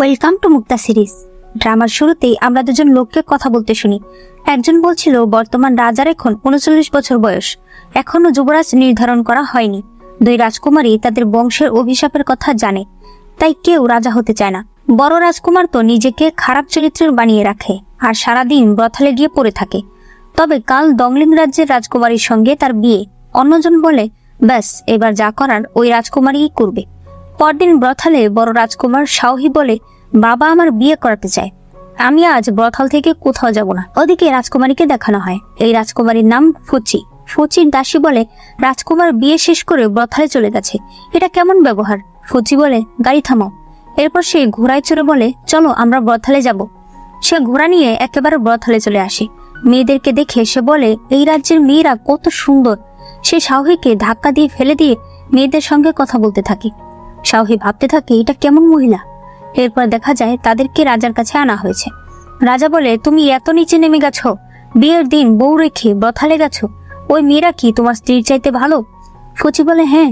Welcome to Mukta series. ড্রামার শুরুতেই আমরা দুজন লোককে কথা বলতে শুনি। একজন বলছিল বর্তমান রাজার এখন ৩৯ বছর বয়স, এখনো যুবরাজ নির্ধারণ করা হয়নি। দুই রাজকুমারী তাদের বংশের অভিশাপের কথা জানে, তাই কেউ রাজা হতে চায় না। বড় রাজকুমার তো নিজেকে খারাপ চরিত্রের বানিয়ে রাখে আর সারাদিন ব্রথালে গিয়ে পড়ে থাকে। তবে কাল দংলিং রাজ্যের রাজকুমারীর সঙ্গে তার বিয়ে। অন্যজন বলে ব্যাস এবার যা করার ওই রাজকুমারীই করবে। পরদিন ব্রথালে বড় রাজকুমার শাওহি বলে, বাবা আমার বিয়ে করাতে চায়, আমি আজ ব্রথাল থেকে কোথাও যাব না। ওদিকে রাজকুমারীকে দেখানো হয়। এই রাজকুমারীর নাম ফুচি। ফুচির দাসী বলে, রাজকুমার বিয়ে শেষ করে ব্রথালে চলে গেছে, এটা কেমন ব্যবহার? ফুচি বলে, গাড়ি থামাও। এরপর সে ঘোড়ায় চড়ে বলে, চলো আমরা ব্রথালে যাব। সে ঘোড়া নিয়ে একেবারে ব্রথালে চলে আসে। মেয়েদেরকে দেখে সে বলে, এই রাজ্যের মেয়েরা কত সুন্দর। সে শাওহিকে ধাক্কা দিয়ে ফেলে দিয়ে মেয়েদের সঙ্গে কথা বলতে থাকে। শাওহি ভাবতে থাকে এটা কেমন মহিলা। এরপর দেখা যায় তাদেরকে রাজার কাছে আনা হয়েছে। রাজা বলে, তুমি এত নিচে নেমে গেছো, বিয়ের দিন বউ রেখে ব্রথালে গেছো, ওই মেয়েরা কি তোমার স্ত্রীর চাইতে ভালো? ফুচি বলে, হ্যাঁ।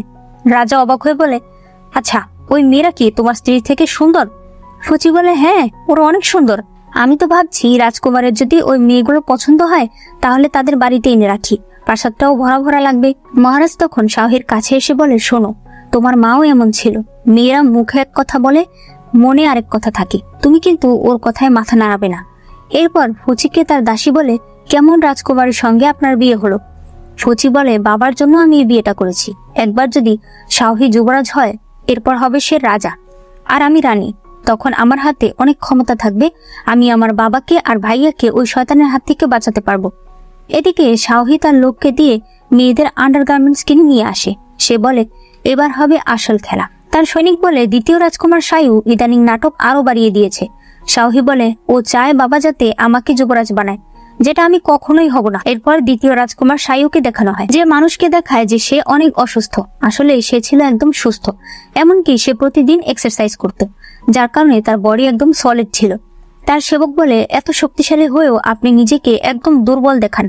রাজা অবাক হয়ে বলে, আচ্ছা ওই মেয়েরা কি তোমার স্ত্রীর থেকে সুন্দর? ফুচি বলে, হ্যাঁ ওরা অনেক সুন্দর। আমি তো ভাবছি রাজকুমারের যদি ওই মেয়েগুলো পছন্দ হয় তাহলে তাদের বাড়িতে এনে রাখি, প্রাসাদটাও ভরা ভরা লাগবে। মহারাজ তখন শাওহির কাছে এসে বলে, শোনো, তোমার মাও এমন ছিল, মেয়েরা মুখে এক কথা বলে মনে আরেক কথা থাকে, তুমি কিন্তু ওর কথায় মাথা নাড়াবে না। এরপর ফুচিকে তার দাসী বলে, কেমন রাজকুমারের সঙ্গে আপনার বিয়ে হলো? ফুচি বলে, বাবার জন্য আমি এই বিয়েটা করেছি। একবার যদি শাওহি যুবরাজ হয় এরপর হবে সে রাজা আর আমি রানী, তখন আমার হাতে অনেক ক্ষমতা থাকবে, আমি আমার বাবাকে আর ভাইয়াকে ওই শয়তানের হাত থেকে বাঁচাতে পারবো। এদিকে শাওহি তার লোককে দিয়ে মেয়েদের আন্ডারগার্মেন্টস কিনে নিয়ে আসে। সে বলে, এবার হবে আসল খেলা। তার সৈনিক বলে, দ্বিতীয় রাজকুমার শায়ু ইদানিং নাটক আরো বাড়িয়ে দিয়েছে। শাওহি বলে, ও চায় বাবা যাতে আমাকে যুবরাজ বানায়, যেটা আমি কখনোই হব না। এরপর দ্বিতীয় রাজকুমার শায়ুকে দেখানো হয়, যে মানুষকে দেখায় যে সে অনেক অসুস্থ, আসলে সে ছিল একদম সুস্থ। এমনকি সে প্রতিদিন এক্সারসাইজ করত, যার কারণে তার বডি একদম সলিড ছিল। তার সেবক বলে, এত শক্তিশালী হয়েও আপনি নিজেকে একদম দুর্বল দেখান,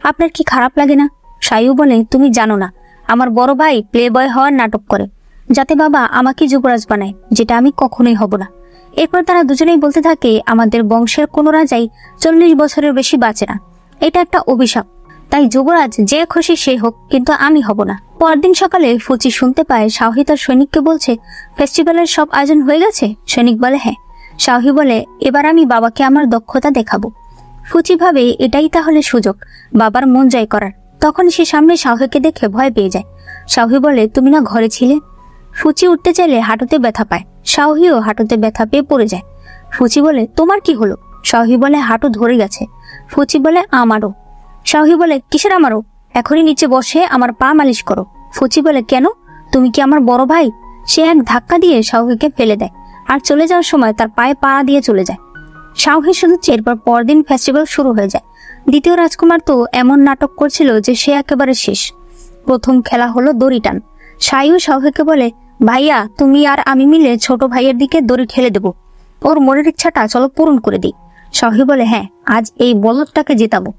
আপনার কি খারাপ লাগে না? শায়ু বলে, তুমি জানো না, আমার বড় ভাই প্লে বয় হওয়ার নাটক করে যাতে বাবা আমাকে যুবরাজ বানায়, যেটা আমি কখনোই হব না। এরপর তারা দুজনেই বলতে থাকে, আমাদের বংশের কোনো রাজাই ৪০ বছরের বেশি বাঁচে না, এটা একটা অভিশাপ, তাই যুবরাজ যে খুশি সে হোক, কিন্তু আমি হব না। পরদিন সকালে ফুচি শুনতে পায় শাওহি তার সৈনিককে বলছে, ফেস্টিভ্যালের সব আয়োজন হয়ে গেছে? সৈনিক বলে, হ্যাঁ। শাওহি বলে, এবার আমি বাবাকে আমার দক্ষতা দেখাবো। ফুচি ভাবে এটাই তাহলে সুযোগ বাবার মন জয় করার। তখন সে সামনে শাওহিকে দেখে ভয় পেয়ে যায়। শাওহি বলে, তুমি না ঘরে ছিলে? ফুচি উঠতে চাইলে হাঁটুতে ব্যথা পায়, শাওহিও হাঁটুতে ব্যথা পেয়ে পড়ে যায়। ফুচি বলে, তোমার কি হলো? শাওহি বলে, হাঁটু ধরে গেছে। ফুচি বলে, আমারও। শাওহি বলে, কিসের আমারও? এখনই নিচে বসে আমার পা মালিশ করো। ফুচি বলে, কেন? তুমি কি আমার বড় ভাই? সে এক ধাক্কা দিয়ে শাওহিকে ফেলে দেয় আর চলে যাওয়ার সময় তার পায়ে পাড়া দিয়ে চলে যায়। শাওহি শুনেছে। এরপর পরদিন ফেস্টিভ্যাল শুরু হয়ে যায়। দ্বিতীয় রাজকুমার তো এমন নাটক করছিল যে সে একেবারে শেষ। প্রথম খেলা হলো দড়ি টান। শায়ু শাওহিকে বলে, ভাইয়া তুমি আর আমি মিলে ছোট ভাইয়ের দিকে দড়ি ঠেলে দেবো, ওর মনের ইচ্ছাটা চলো পূরণ করে দিই। শাওহি বলে, হ্যাঁ, আজ এই বলদটাকে জেতাবো।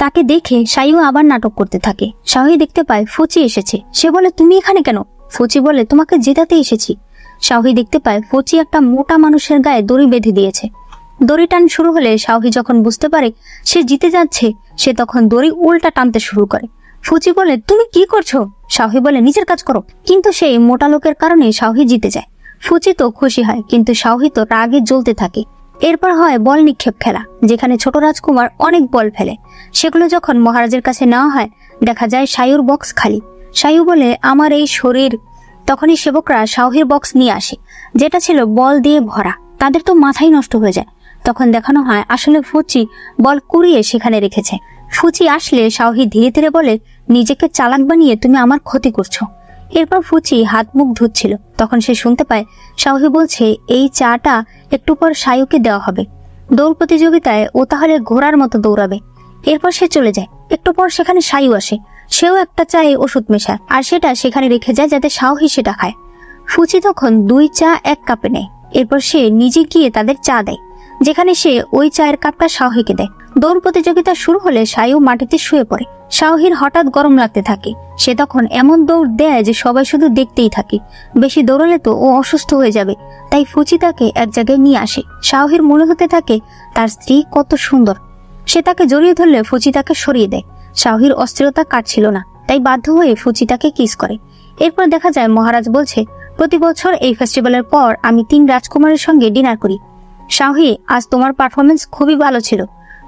তাকে দেখে শায়ু আবার নাটক করতে থাকে। শাওহি দেখতে পায় ফুচি এসেছে। সে বলে, তুমি এখানে কেন? ফুচি বলে, তোমাকে জেতাতে এসেছি। শাওহি দেখতে পায় ফুচি একটা মোটা মানুষের গায়ে দড়ি বেঁধে দিয়েছে। দড়ি টান শুরু হলে শাওহি যখন বুঝতে পারে সে জিতে যাচ্ছে, সে তখন দড়ি উল্টা টানতে শুরু করে। ফুচি বলে, তুমি কি করছো? শাওহি বলে, নিজের কাজ করো। কিন্তু সেই মোটা লোকের কারণে শাওহি জিতে যায়। ফুচি তো খুশি হয়, কিন্তু শাওহি তো রাগে জ্বলতে থাকে। এরপর হয় বল নিক্ষেপ খেলা, যেখানে ছোট রাজকুমার অনেক বল ফেলে। সেগুলো যখন মহারাজের কাছে নেওয়া হয় দেখা যায় শায়ুর বক্স খালি। শায়ু বলে, আমার এই শরীর। তখনই সেবকরা শাওহির বক্স নিয়ে আসে, যেটা ছিল বল দিয়ে ভরা। তাদের তো মাথাই নষ্ট হয়ে যায়। তখন দেখানো হয় আসলে ফুচি বল কুড়িয়ে সেখানে রেখেছে। ফুচি আসলে শাওহি ধীরে ধীরে বলে, নিজেকে চালাক বানিয়ে তুমি আমার ক্ষতি করছো। এরপর ফুচি হাত মুখ ধুচ্ছিল, তখন সে শুনতে পায় শাওহি বলছে, এই চাটা একটু পর শায়ুকে দেওয়া হবে। দৌড় প্রতিযোগিতায় ও তাহলে ঘোড়ার মতো দৌড়াবে। এরপর সে চলে যায়। একটু পর সেখানে শায়ু আসে। সেও একটা চায়ে ওষুধ মেশায় আর সেটা সেখানে রেখে যায় যাতে শাওহি সেটা খায়। ফুচি তখন 2 চা 1 কাপে নেয়। এরপর সে নিজে গিয়ে তাদের চা দেয়, যেখানে সে ওই চায়ের কাপটা শাওহিকে দেয়। দৌড় প্রতিযোগিতা শুরু হলে সায়ু মাটিতে শুয়ে পড়ে। শাওহির হঠাৎ গরম লাগতে থাকে। সে তখন এমন দৌড় দেয় যে সবাই শুধু দেখতেই থাকে। বেশি দৌড়ালে তো ও অসুস্থ হয়ে যাবে, তাই ফুচি তাকে এক জায়গায় নিয়ে আসে। শাওহির মনে হতে থাকে তার স্ত্রী কত সুন্দর। সে তাকে জড়িয়ে ধরলে ফুচি তাকে সরিয়ে দেয়। শাওহির অস্থিরতা কাটছিল না, তাই বাধ্য হয়ে ফুচি তাকে কিস করে। এরপর দেখা যায় মহারাজ বলছে, প্রতি বছর এই ফেস্টিভ্যালের পর আমি 3 রাজকুমারের সঙ্গে ডিনার করি। শাওহি, আজ তোমার পারফরমেন্স খুবই ভালো ছিল।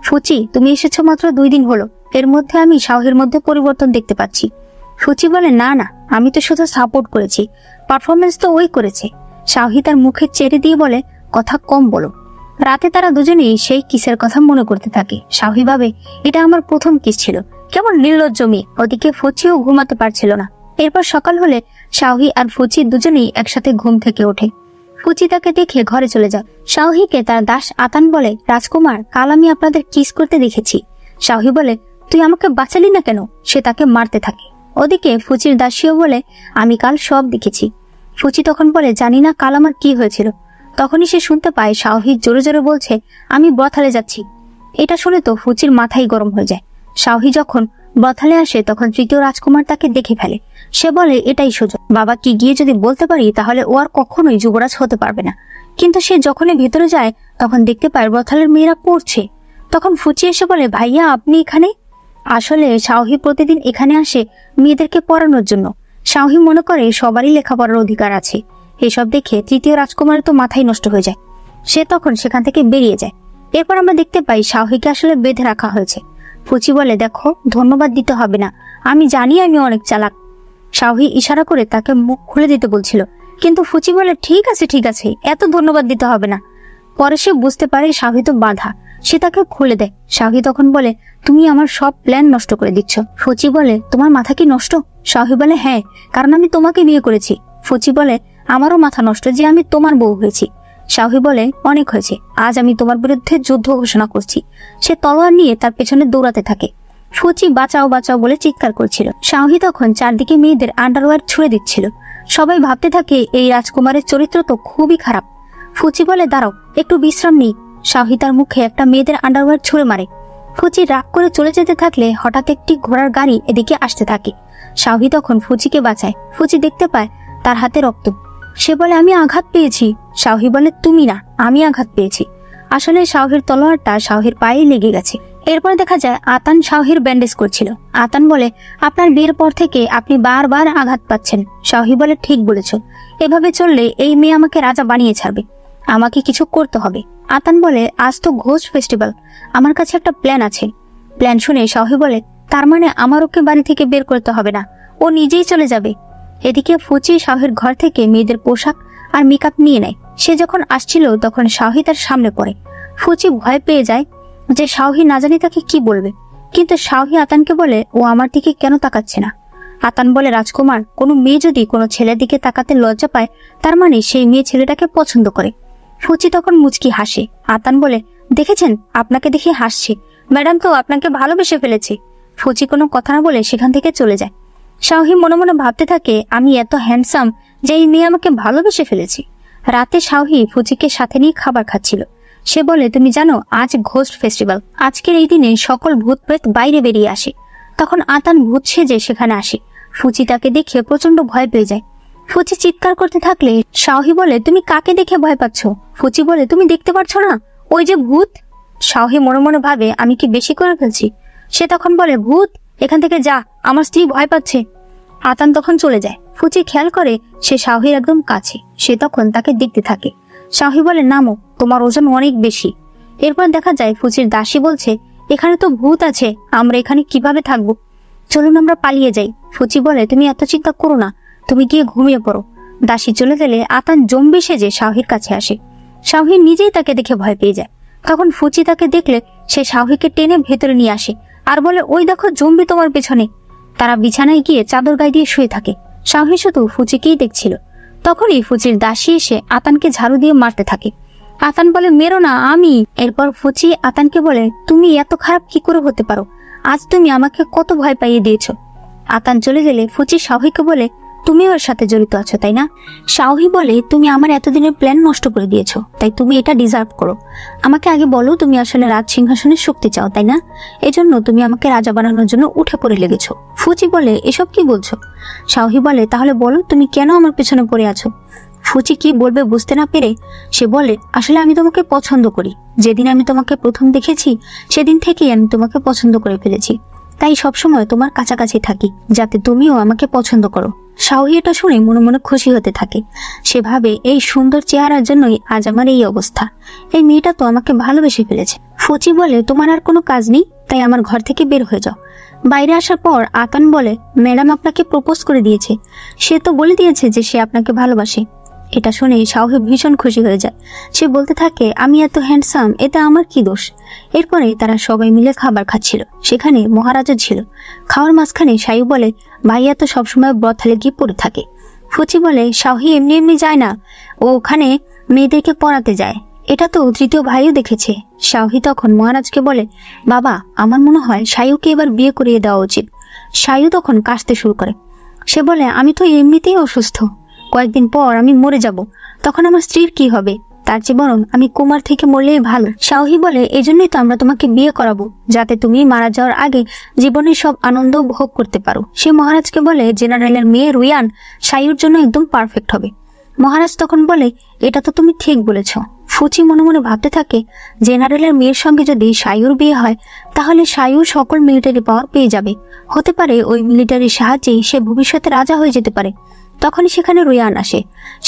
ফুচি, তুমি এসেছো মাত্র 2 দিন হলো, এর মধ্যে আমি শাওহির মধ্যে পরিবর্তন দেখতে পাচ্ছি। ফুচি বলে, না না, আমি তো শুধু সাপোর্ট করেছি, পারফরমেন্স তো ওই করেছে। শাওহি তার মুখে চেড়ে দিয়ে বলে, কথা কম বলো। রাতে তারা দুজনেই সেই কিসের কথা মনে করতে থাকে। শাওহি ভাবে, এটা আমার প্রথম কিস ছিল, কেমন নির্লজ্জ মেয়ে। ওদিকে ফুচিও ঘুমাতে পারছিল না। এরপর সকাল হলে শাওহি আর ফুচি দুজনেই একসাথে ঘুম থেকে ওঠে। ফুচি তাকে দেখে ঘরে চলে যায়। শাওহিকে তার দাস আতান বলে, রাজকুমার, কাল আমি আপনাদের কিস করতে দেখেছি। শাওহি বলে, তুই আমাকে বাঁচালি না কেন? সে তাকে মারতে থাকে। ওদিকে ফুচির দাসীও বলে, আমি কাল সব দেখেছি। ফুচি তখন বলে, জানি না কাল আমার কি হয়েছিল। তখনই সে শুনতে পায় শাওহি জোরে জোরে বলছে, আমি ব্রথালে যাচ্ছি। এটা শুনে তো ফুচির মাথায় গরম হয়ে যায়। শাওহি যখন ব্রথালে আসে তখন তৃতীয় রাজকুমার তাকে দেখে ফেলে। সে বলে, এটাই সুযোগ, বাবা কি গিয়ে যদি বলতে পারি তাহলে ও আর কখনোই যুবরাজ হতে পারবে না। কিন্তু সে যখনই ভেতরে যায় তখন দেখতে পায় ব্রথালের মেয়েরা পড়ছে। তখন ফুচি এসে বলে, ভাইয়া আপনি এখানে? আসলে শাওহি প্রতিদিন এখানে আসে মেয়েদেরকে পড়ানোর জন্য। শাওহি মনে করে সবারই লেখাপড়ার অধিকার আছে। এসব দেখে তৃতীয় রাজকুমারের তো মাথায় নষ্ট হয়ে যায়। সে তখন সেখান থেকে বেরিয়ে যায়। এরপর আমরা দেখতে পাই শাওহিকে আসলে বেঁধে রাখা হয়েছে। ফুচি বলে, দেখো, ধন্যবাদ দিতে হবে না, আমি জানি আমি অনেক চালাক। শাওহি ইশারা করে তাকে মুখ খুলে দিতে বলছিল, কিন্তু ফুচি বলে, ঠিক আছে ঠিক আছে, এত ধন্যবাদ দিতে হবে না। পরে সে বুঝতে পারে শাওহি তো বাঁধা। সে তাকে খুলে দেয়। শাওহি তখন বলে, তুমি আমার সব প্ল্যান নষ্ট করে দিচ্ছ। ফুচি বলে, তোমার মাথা কি নষ্ট? শাওহি বলে, হ্যাঁ, কারণ আমি তোমাকে বিয়ে করেছি। ফুচি বলে, আমারও মাথা নষ্ট যে আমি তোমার বউ হয়েছি। শাওহি বলে, অনেক হয়েছে, আজ আমি তোমার বিরুদ্ধে যুদ্ধ ঘোষণা করছি। সে তলোয়ার নিয়ে তার পেছনে দৌড়াতে থাকে। ফুচি বাঁচাও বাঁচাও বলে চিৎকার করছিল। শাওহি তখন চারদিকে মেয়েদের আন্ডারওয়্যার ছুঁড়ে দিচ্ছিল। সবাই ভাবতে থাকে এই রাজকুমারের চরিত্র তো খুবই খারাপ। ফুচি বলে, দাঁড়াও, একটু বিশ্রাম নেই। শাওহি তার মুখে একটা মেয়েদের আন্ডারওয়্যার ছুঁড়ে মারে। ফুচি রাগ করে চলে যেতে থাকলে হঠাৎ একটি ঘোড়ার গাড়ি এদিকে আসতে থাকে। শাওহি তখন ফুচিকে বাঁচায়। ফুচি দেখতে পায় তার হাতে রক্ত। সে বলে, আমি আঘাত পেয়েছি। শাওহি বলে, তুমি না, আমি আঘাত পেয়েছি। আসলে শাওহির তলোয়ারটা শাওহির পায়ে লেগে গেছে। এরপর দেখা যায় আতান শাওহির ব্যান্ডেজ করছিল। আতান বলে, আপনার বিয়ের পর থেকে আপনি বারবার আঘাত পাচ্ছেন। শাওহি বলে, ঠিক বলেছ, এভাবে চললে এই মেয়ে আমাকে রাজা বানিয়ে ছাড়বে, আমাকে কিছু করতে হবে। আতান বলে, আজ তো ঘোষ ফেস্টিভ্যাল, আমার কাছে একটা প্ল্যান আছে। প্ল্যান শুনে শাওহি বলে, তার মানে আমার ওকে বাড়ি থেকে বের করতে হবে না, ও নিজেই চলে যাবে। এদিকে ফুচি শাওহির ঘর থেকে মেয়েদের পোশাক আর মেকআপ নিয়ে নেয়। সে যখন আসছিল তখন শাওহি তার সামনে পড়ে। ফুচি ভয় পেয়ে যায় যে শাওহি না জানি তাকে কি বলবে, কিন্তু শাওহি আতানকে বলে, ও আমার দিকে কেন তাকাচ্ছে না? আতান বলে, রাজকুমার, কোনো মেয়ে যদি কোনো ছেলের দিকে তাকাতে লজ্জা পায় তার মানে সেই মেয়ে ছেলেটাকে পছন্দ করে। ফুচি তখন মুচকি হাসে। আতান বলে, দেখেছেন, আপনাকে দেখে হাসছে, ম্যাডাম তো আপনাকে ভালোবেসে ফেলেছে। ফুচি কোনো কথা না বলে সেখান থেকে চলে যায়। শাওহি মনে মনে ভাবতে থাকে, আমি এত হ্যান্ডসাম যে এই মেয়ে আমাকে ভালোবেসে ফেলেছি। রাতে শাওহি ফুচিকে সাথে নিয়ে খাবার খাচ্ছিল। সে বলে, তুমি জানো আজ ঘোস্ট ফেস্টিভ্যাল, আজকের এই দিনে সকল ভূত প্রেত বাইরে বেরিয়ে আসে। তখন আতান ভূত সেজে সেখানে আসে। ফুচি তাকে দেখে প্রচন্ড ভয় পেয়ে যায়। ফুচি চিৎকার করতে থাকলে শাওহি বলে, তুমি কাকে দেখে ভয় পাচ্ছ? ফুচি বলে, তুমি দেখতে পাচ্ছ না, ওই যে ভূত। শাওহি মনে মনে ভাবে, আমি কি বেশি করে ফেলছি? সে তখন বলে, ভূত, এখান থেকে যা, আমার স্ত্রী ভয় পাচ্ছে। আতান তখন চলে যায়। ফুচি খেয়াল করে সে শাওহির একদম কাছে। সে তখন তাকে দেখতে থাকে। শাওহি বলে, নামো, তোমার ওজন অনেক বেশি। এরপর দেখা যায় ফুচির দাসী বলছে, এখানে তো ভূত আছে, আমরা এখানে কিভাবে থাকবো? চলুন আমরা পালিয়ে যাই। ফুচি বলে, তুমি এত চিন্তা করো না, তুমি গিয়ে ঘুমিয়ে পড়ো। দাসী চলে গেলে আতান জম্বি সেজে শাওহির কাছে আসে। শাওহি নিজেই তাকে দেখে ভয় পেয়ে যায়। তখন ফুচি তাকে দেখলে সে শাওহিকে টেনে ভেতরে নিয়ে আসে আর বলে, ওই দেখো জম্বি তোমার পেছনে। তারা বিছানায় গিয়ে চাদর গায়ে দিয়ে শুয়ে থাকে। শাওহি শুধু ফুচিকেই দেখছিল। তখনই ফুচির দাসী এসে আতানকে ঝাড়ু দিয়ে মারতে থাকে। আতান বলে, মেরো না, আমি। এরপর ফুচি আতানকে বলে, তুমি এত খারাপ কি করে হতে পারো? আজ তুমি আমাকে কত ভয় পাইয়ে দিয়েছো। আতান চলে গেলে ফুচি শাওহিকে বলে, তুমি ওর সাথে জড়িত আছো, তাই না? শাওহি বলে, তুমি আমার এতদিনের প্ল্যান নষ্ট করে দিয়েছো, তাই তুমি এটা ডিজার্ভ করো। আমাকে আগে বলো, তুমি আসলে রাজ সিংহাসনের শক্তি চাও, তাই না? এজন্য তুমি আমাকে রাজা বানানোর জন্য উঠে পড়ে লেগেছো। ফুচি বলে, এসব কি বলছো? শাওহি বলে, তাহলে বলো তুমি কেন আমার পেছনে পড়ে আছো? ফুচি কি বলবে বুঝতে না পেরে সে বলে, আসলে আমি তোমাকে পছন্দ করি। যেদিন আমি তোমাকে প্রথম দেখেছি সেদিন থেকেই আমি তোমাকে পছন্দ করে ফেলেছি, তাই সবসময় তোমার কাছাকাছি থাকি যাতে তুমিও আমাকে পছন্দ করো। শাওহি এটা শুনে মনে মনে খুশি হতে থাকে। সে ভাবে, এই সুন্দর চেহারার জন্যই আজ আমার এই অবস্থা। এই মেয়েটা তো আমাকে ভালোবেসে ফেলেছে। ফুচি বলে, তোমার আর কোনো কাজ নেই, তাই আমার ঘর থেকে বের হয়ে যাও। বাইরে আসার পর আতান বলে, ম্যাডাম আপনাকে প্রপোজ করে দিয়েছে। সে তো বলে দিয়েছে যে সে আপনাকে ভালোবাসে। এটা শুনে শাওহি ভীষণ খুশি হয়ে যায়। সে বলতে থাকে, আমি এত হ্যান্ডসাম, এটা আমার কি দোষ? এরপরে তারা সবাই মিলে খাবার খাচ্ছিল। সেখানে মহারাজা ছিল। খাওয়ার মাঝখানে শায়ু বলে, ভাইয়া তো সবসময় ব্রথালে গিয়ে পড়ে থাকে। ফুচি বলে, শাওহি এমনি এমনি যায় না, ও ওখানে মেয়েদেরকে পড়াতে যায়। এটা তো তৃতীয় ভাইও দেখেছে। শাওহি তখন মহারাজকে বলে, বাবা, আমার মনে হয় শায়ুকে এবার বিয়ে করিয়ে দেওয়া উচিত। শায়ু তখন কাশতে শুরু করে। সে বলে, আমি তো এমনিতেই অসুস্থ, কয়েকদিন পর আমি মরে যাব, তখন আমার স্ত্রীর কি হবে? তার চেয়ে বরং আমি কুমার থেকে মরলেই ভালো। শাওহি বলে, এজন্যই তো আমরা তোমাকে বিয়ে করাবো, যাতে তুমি মারা যাওয়ার আগে জীবনের সব আনন্দ ভোগ করতে পারো। সে মহারাজকে বলে, জেনারেলের মেয়ে রুয়ান শায়ুর জন্য একদম পারফেক্ট হবে। মহারাজ তখন বলে, এটা তো তুমি ঠিক বলেছ। ফুচি মনে মনে ভাবতে থাকে, জেনারেলের মেয়ের সঙ্গে যদি শায়ুর বিয়ে হয় তাহলে শায়ু সকল মিলিটারি পাওয়ার পেয়ে যাবে। হতে পারে ওই মিলিটারির সাহায্যেই সে ভবিষ্যতে রাজা হয়ে যেতে পারে। তখনই সেখানে রুয়ান আসে।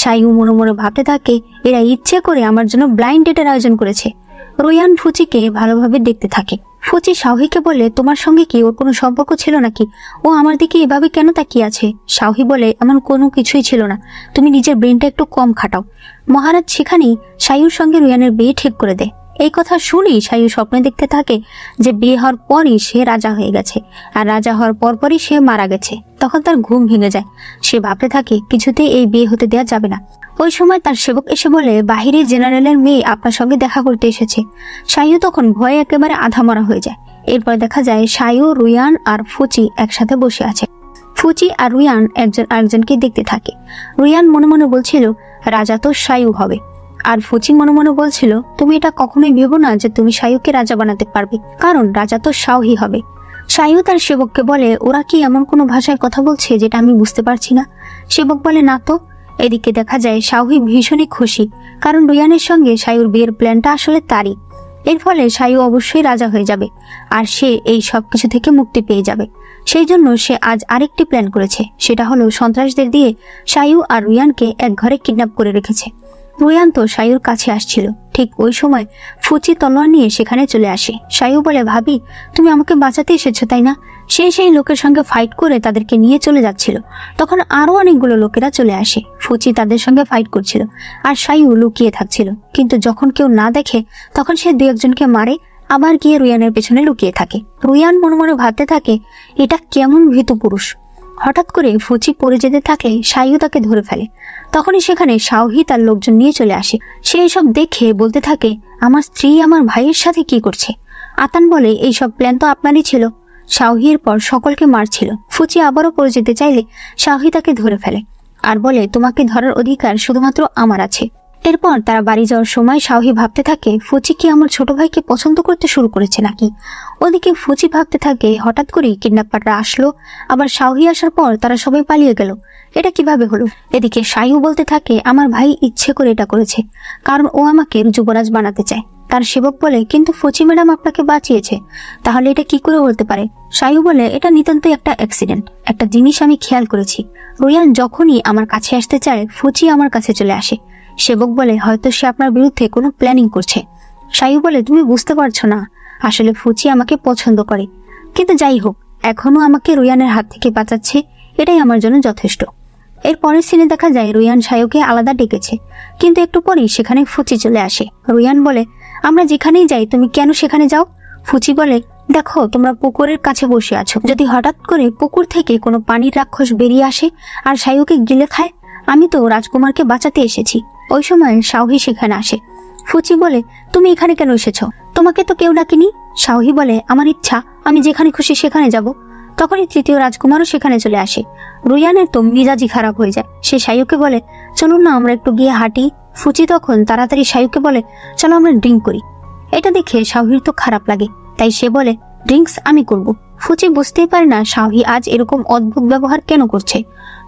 শায়ু মনে মনে ভাবতে থাকে, এরা ইচ্ছে করে আমার জন্য ব্লাইন্ড ডেটের আয়োজন করেছে। রুয়ান ফুচিকে ভালোভাবে দেখতে থাকে। ফুচি শাওহিকে বলে, তোমার সঙ্গে কি ওর কোনো সম্পর্ক ছিল নাকি? ও আমার দিকে এভাবে কেন তাকিয়ে আছে? শাওহি বলে, এমন কোনো কিছুই ছিল না, তুমি নিজের ব্রেনটা একটু কম খাটাও। মহারাজ সেখানেই শায়ুর সঙ্গে রুয়ানের বিয়ে ঠিক করে দেয়। এই কথা শুনি শায়ু স্বপ্নে দেখতে থাকে যে বিয়ে হওয়ার পরই সে রাজা হয়ে গেছে, আর রাজা হওয়ার পরপরই সে মারা গেছে। তখন তার ঘুম ভেঙে যায়। সে ভাবতে থাকে, কিছুতেই এই বিয়ে হতে দেওয়া যাবে না। ওই সময় তার সেবক এসে বলে, বাহিরে জেনারেলের মেয়ে আপনার সঙ্গে দেখা করতে এসেছে। শায়ু তখন ভয়ে একেবারে আধা মরা হয়ে যায়। এরপর দেখা যায় শায়ু, রুয়ান আর ফুচি একসাথে বসে আছে। ফুচি আর রুয়ান একজন আরেকজনকে দেখতে থাকে। রুয়ান মনে মনে বলছিল, রাজা তো শায়ু হবে। আর ফুচি মনে মনে বলছিল, তুমি এটা কখনোই ভেবো না যে তুমি শায়ুকে রাজা বানাতে পারবে, কারণ রাজা তো শাওহি হবে। শায়ু তার সেবককে বলে, ওরা কি এমন কোনো ভাষায় কথা বলছে যেটা আমি বুঝতে পারছি না? সেবক বলে, না তো। এদিকে দেখা যায় শাওহি ভীষণই খুশি, কারণ রুয়ানের সঙ্গে শায়ুর বিয়ের প্ল্যানটা আসলে তারই। এর ফলে শায়ু অবশ্যই রাজা হয়ে যাবে, আর সে এই সবকিছু থেকে মুক্তি পেয়ে যাবে। সেই জন্য সে আজ আরেকটি প্ল্যান করেছে, সেটা হলো সন্ত্রাসদের দিয়ে শায়ু আর রুয়ানকে এক ঘরে কিডন্যাপ করে রেখেছে। রুয়ান তো শায়ুর কাছে আসছিল। ঠিক ওই সময় ফুচি তলোয়ার নিয়ে সেখানে চলে আসে। শায়ু বলে, ভাবি, তুমি আমাকে বাঁচাতে এসেছো তাই না? সেই লোকের সঙ্গে ফাইট করে তাদেরকে নিয়ে চলে যাচ্ছিল। তখন আরো অনেকগুলো লোকেরা চলে আসে। ফুচি তাদের সঙ্গে ফাইট করছিল, আর শায়ু লুকিয়ে থাকছিল। কিন্তু যখন কেউ না দেখে তখন সে দু একজনকে মারে, আবার গিয়ে রুয়ানের পেছনে লুকিয়ে থাকে। রুয়ান মনে মনে ভাবতে থাকে, এটা কেমন ভীতু পুরুষ। হঠাৎ করে ফুচি পড়ে যেতে থাকলে শায়ু তাকে ধরে ফেলে। তখনই সেখানে শাওহি তার লোকজন নিয়ে চলে আসে। সে এসব দেখে বলতে থাকে, আমার স্ত্রী আমার ভাইয়ের সাথে কি করছে? আতান বলে, এইসব প্ল্যান তো আপনারই ছিল। শাওহির পর সকলকে মারছিল। ফুচি আবারও পড়ে যেতে চাইলে শাওহি তাকে ধরে ফেলে আর বলে, তোমাকে ধরার অধিকার শুধুমাত্র আমার আছে। এরপর তারা বাড়ি যাওয়ার সময় শাওহি ভাবতে থাকে, ফুচি কি আমার ছোট ভাইকে পছন্দ করতে শুরু করেছে নাকি? ওদিকে ফুচি ভাবতে থাকে, হঠাৎ করেই কিডন্যাপাররা আসলো, আবার শাওহি আসার পর তারা সবাই পালিয়ে গেল। এটা কিভাবে হলো? এদিকে শায়ু বলতে থাকে, আমার ভাই ইচ্ছে করে এটা করেছে, কারণ ও আমাকে যুবরাজ বানাতে চায়। তার সেবক বলে, কিন্তু ফুচি ম্যাডাম আপনাকে বাঁচিয়েছে, তাহলে এটা কি করে হতে পারে? শায়ু বলে, এটা নিতান্তই একটা অ্যাক্সিডেন্ট। একটা জিনিস আমি খেয়াল করেছি, রুয়ান যখনই আমার কাছে আসতে চায় ফুচি আমার কাছে চলে আসে। সেবক বলে, হয়তো সে আপনার বিরুদ্ধে কোনো প্ল্যানিং করছে। শায়ু বলে, তুমি বুঝতে পারছো না, আসলে ফুচি আমাকে পছন্দ করে। কিন্তু যাই হোক, এখনো আমাকে রুয়ানের হাত থেকে বাঁচাচ্ছে, এটাই আমার জন্য যথেষ্ট। এর পরের সিনে দেখা যায় রুয়ান শায়ুকে আলাদা ডেকেছে, কিন্তু একটু পরেই সেখানে ফুচি চলে আসে। রুয়ান বলে, আমরা যেখানেই যাই তুমি কেন সেখানে যাও? ফুচি বলে, দেখো, তোমরা পুকুরের কাছে বসে আছো, যদি হঠাৎ করে পুকুর থেকে কোনো পানির রাক্ষস বেরিয়ে আসে আর শায়ুকে গিলে খায়? আমি তো রাজকুমারকে বাঁচাতে এসেছি। ওই সময় শাওহি সেখানে আসে। ফুচি বলে, তুমি এখানে কেন এসেছো? তোমাকে তো কেউ ডাকেনি। শাওহি বলে, আমার ইচ্ছা, আমি যেখানে খুশি সেখানে যাব। তখনই তৃতীয় রাজকুমারও সেখানে চলে আসে। রুয়ানের তো মিজাজি খারাপ হয়ে যায়। সে শায়ুকে বলে, চলুন না আমরা একটু গিয়ে হাঁটি। ফুচি তখন তাড়াতাড়ি শায়ুকে বলে, চলো আমরা ড্রিঙ্ক করি। এটা দেখে শাওহির তো খারাপ লাগে, তাই সে বলে, ড্রিঙ্কস আমি করব। ফুচি বুঝতেই পারে না শাওহি আজ এরকম অদ্ভুত ব্যবহার কেন করছে।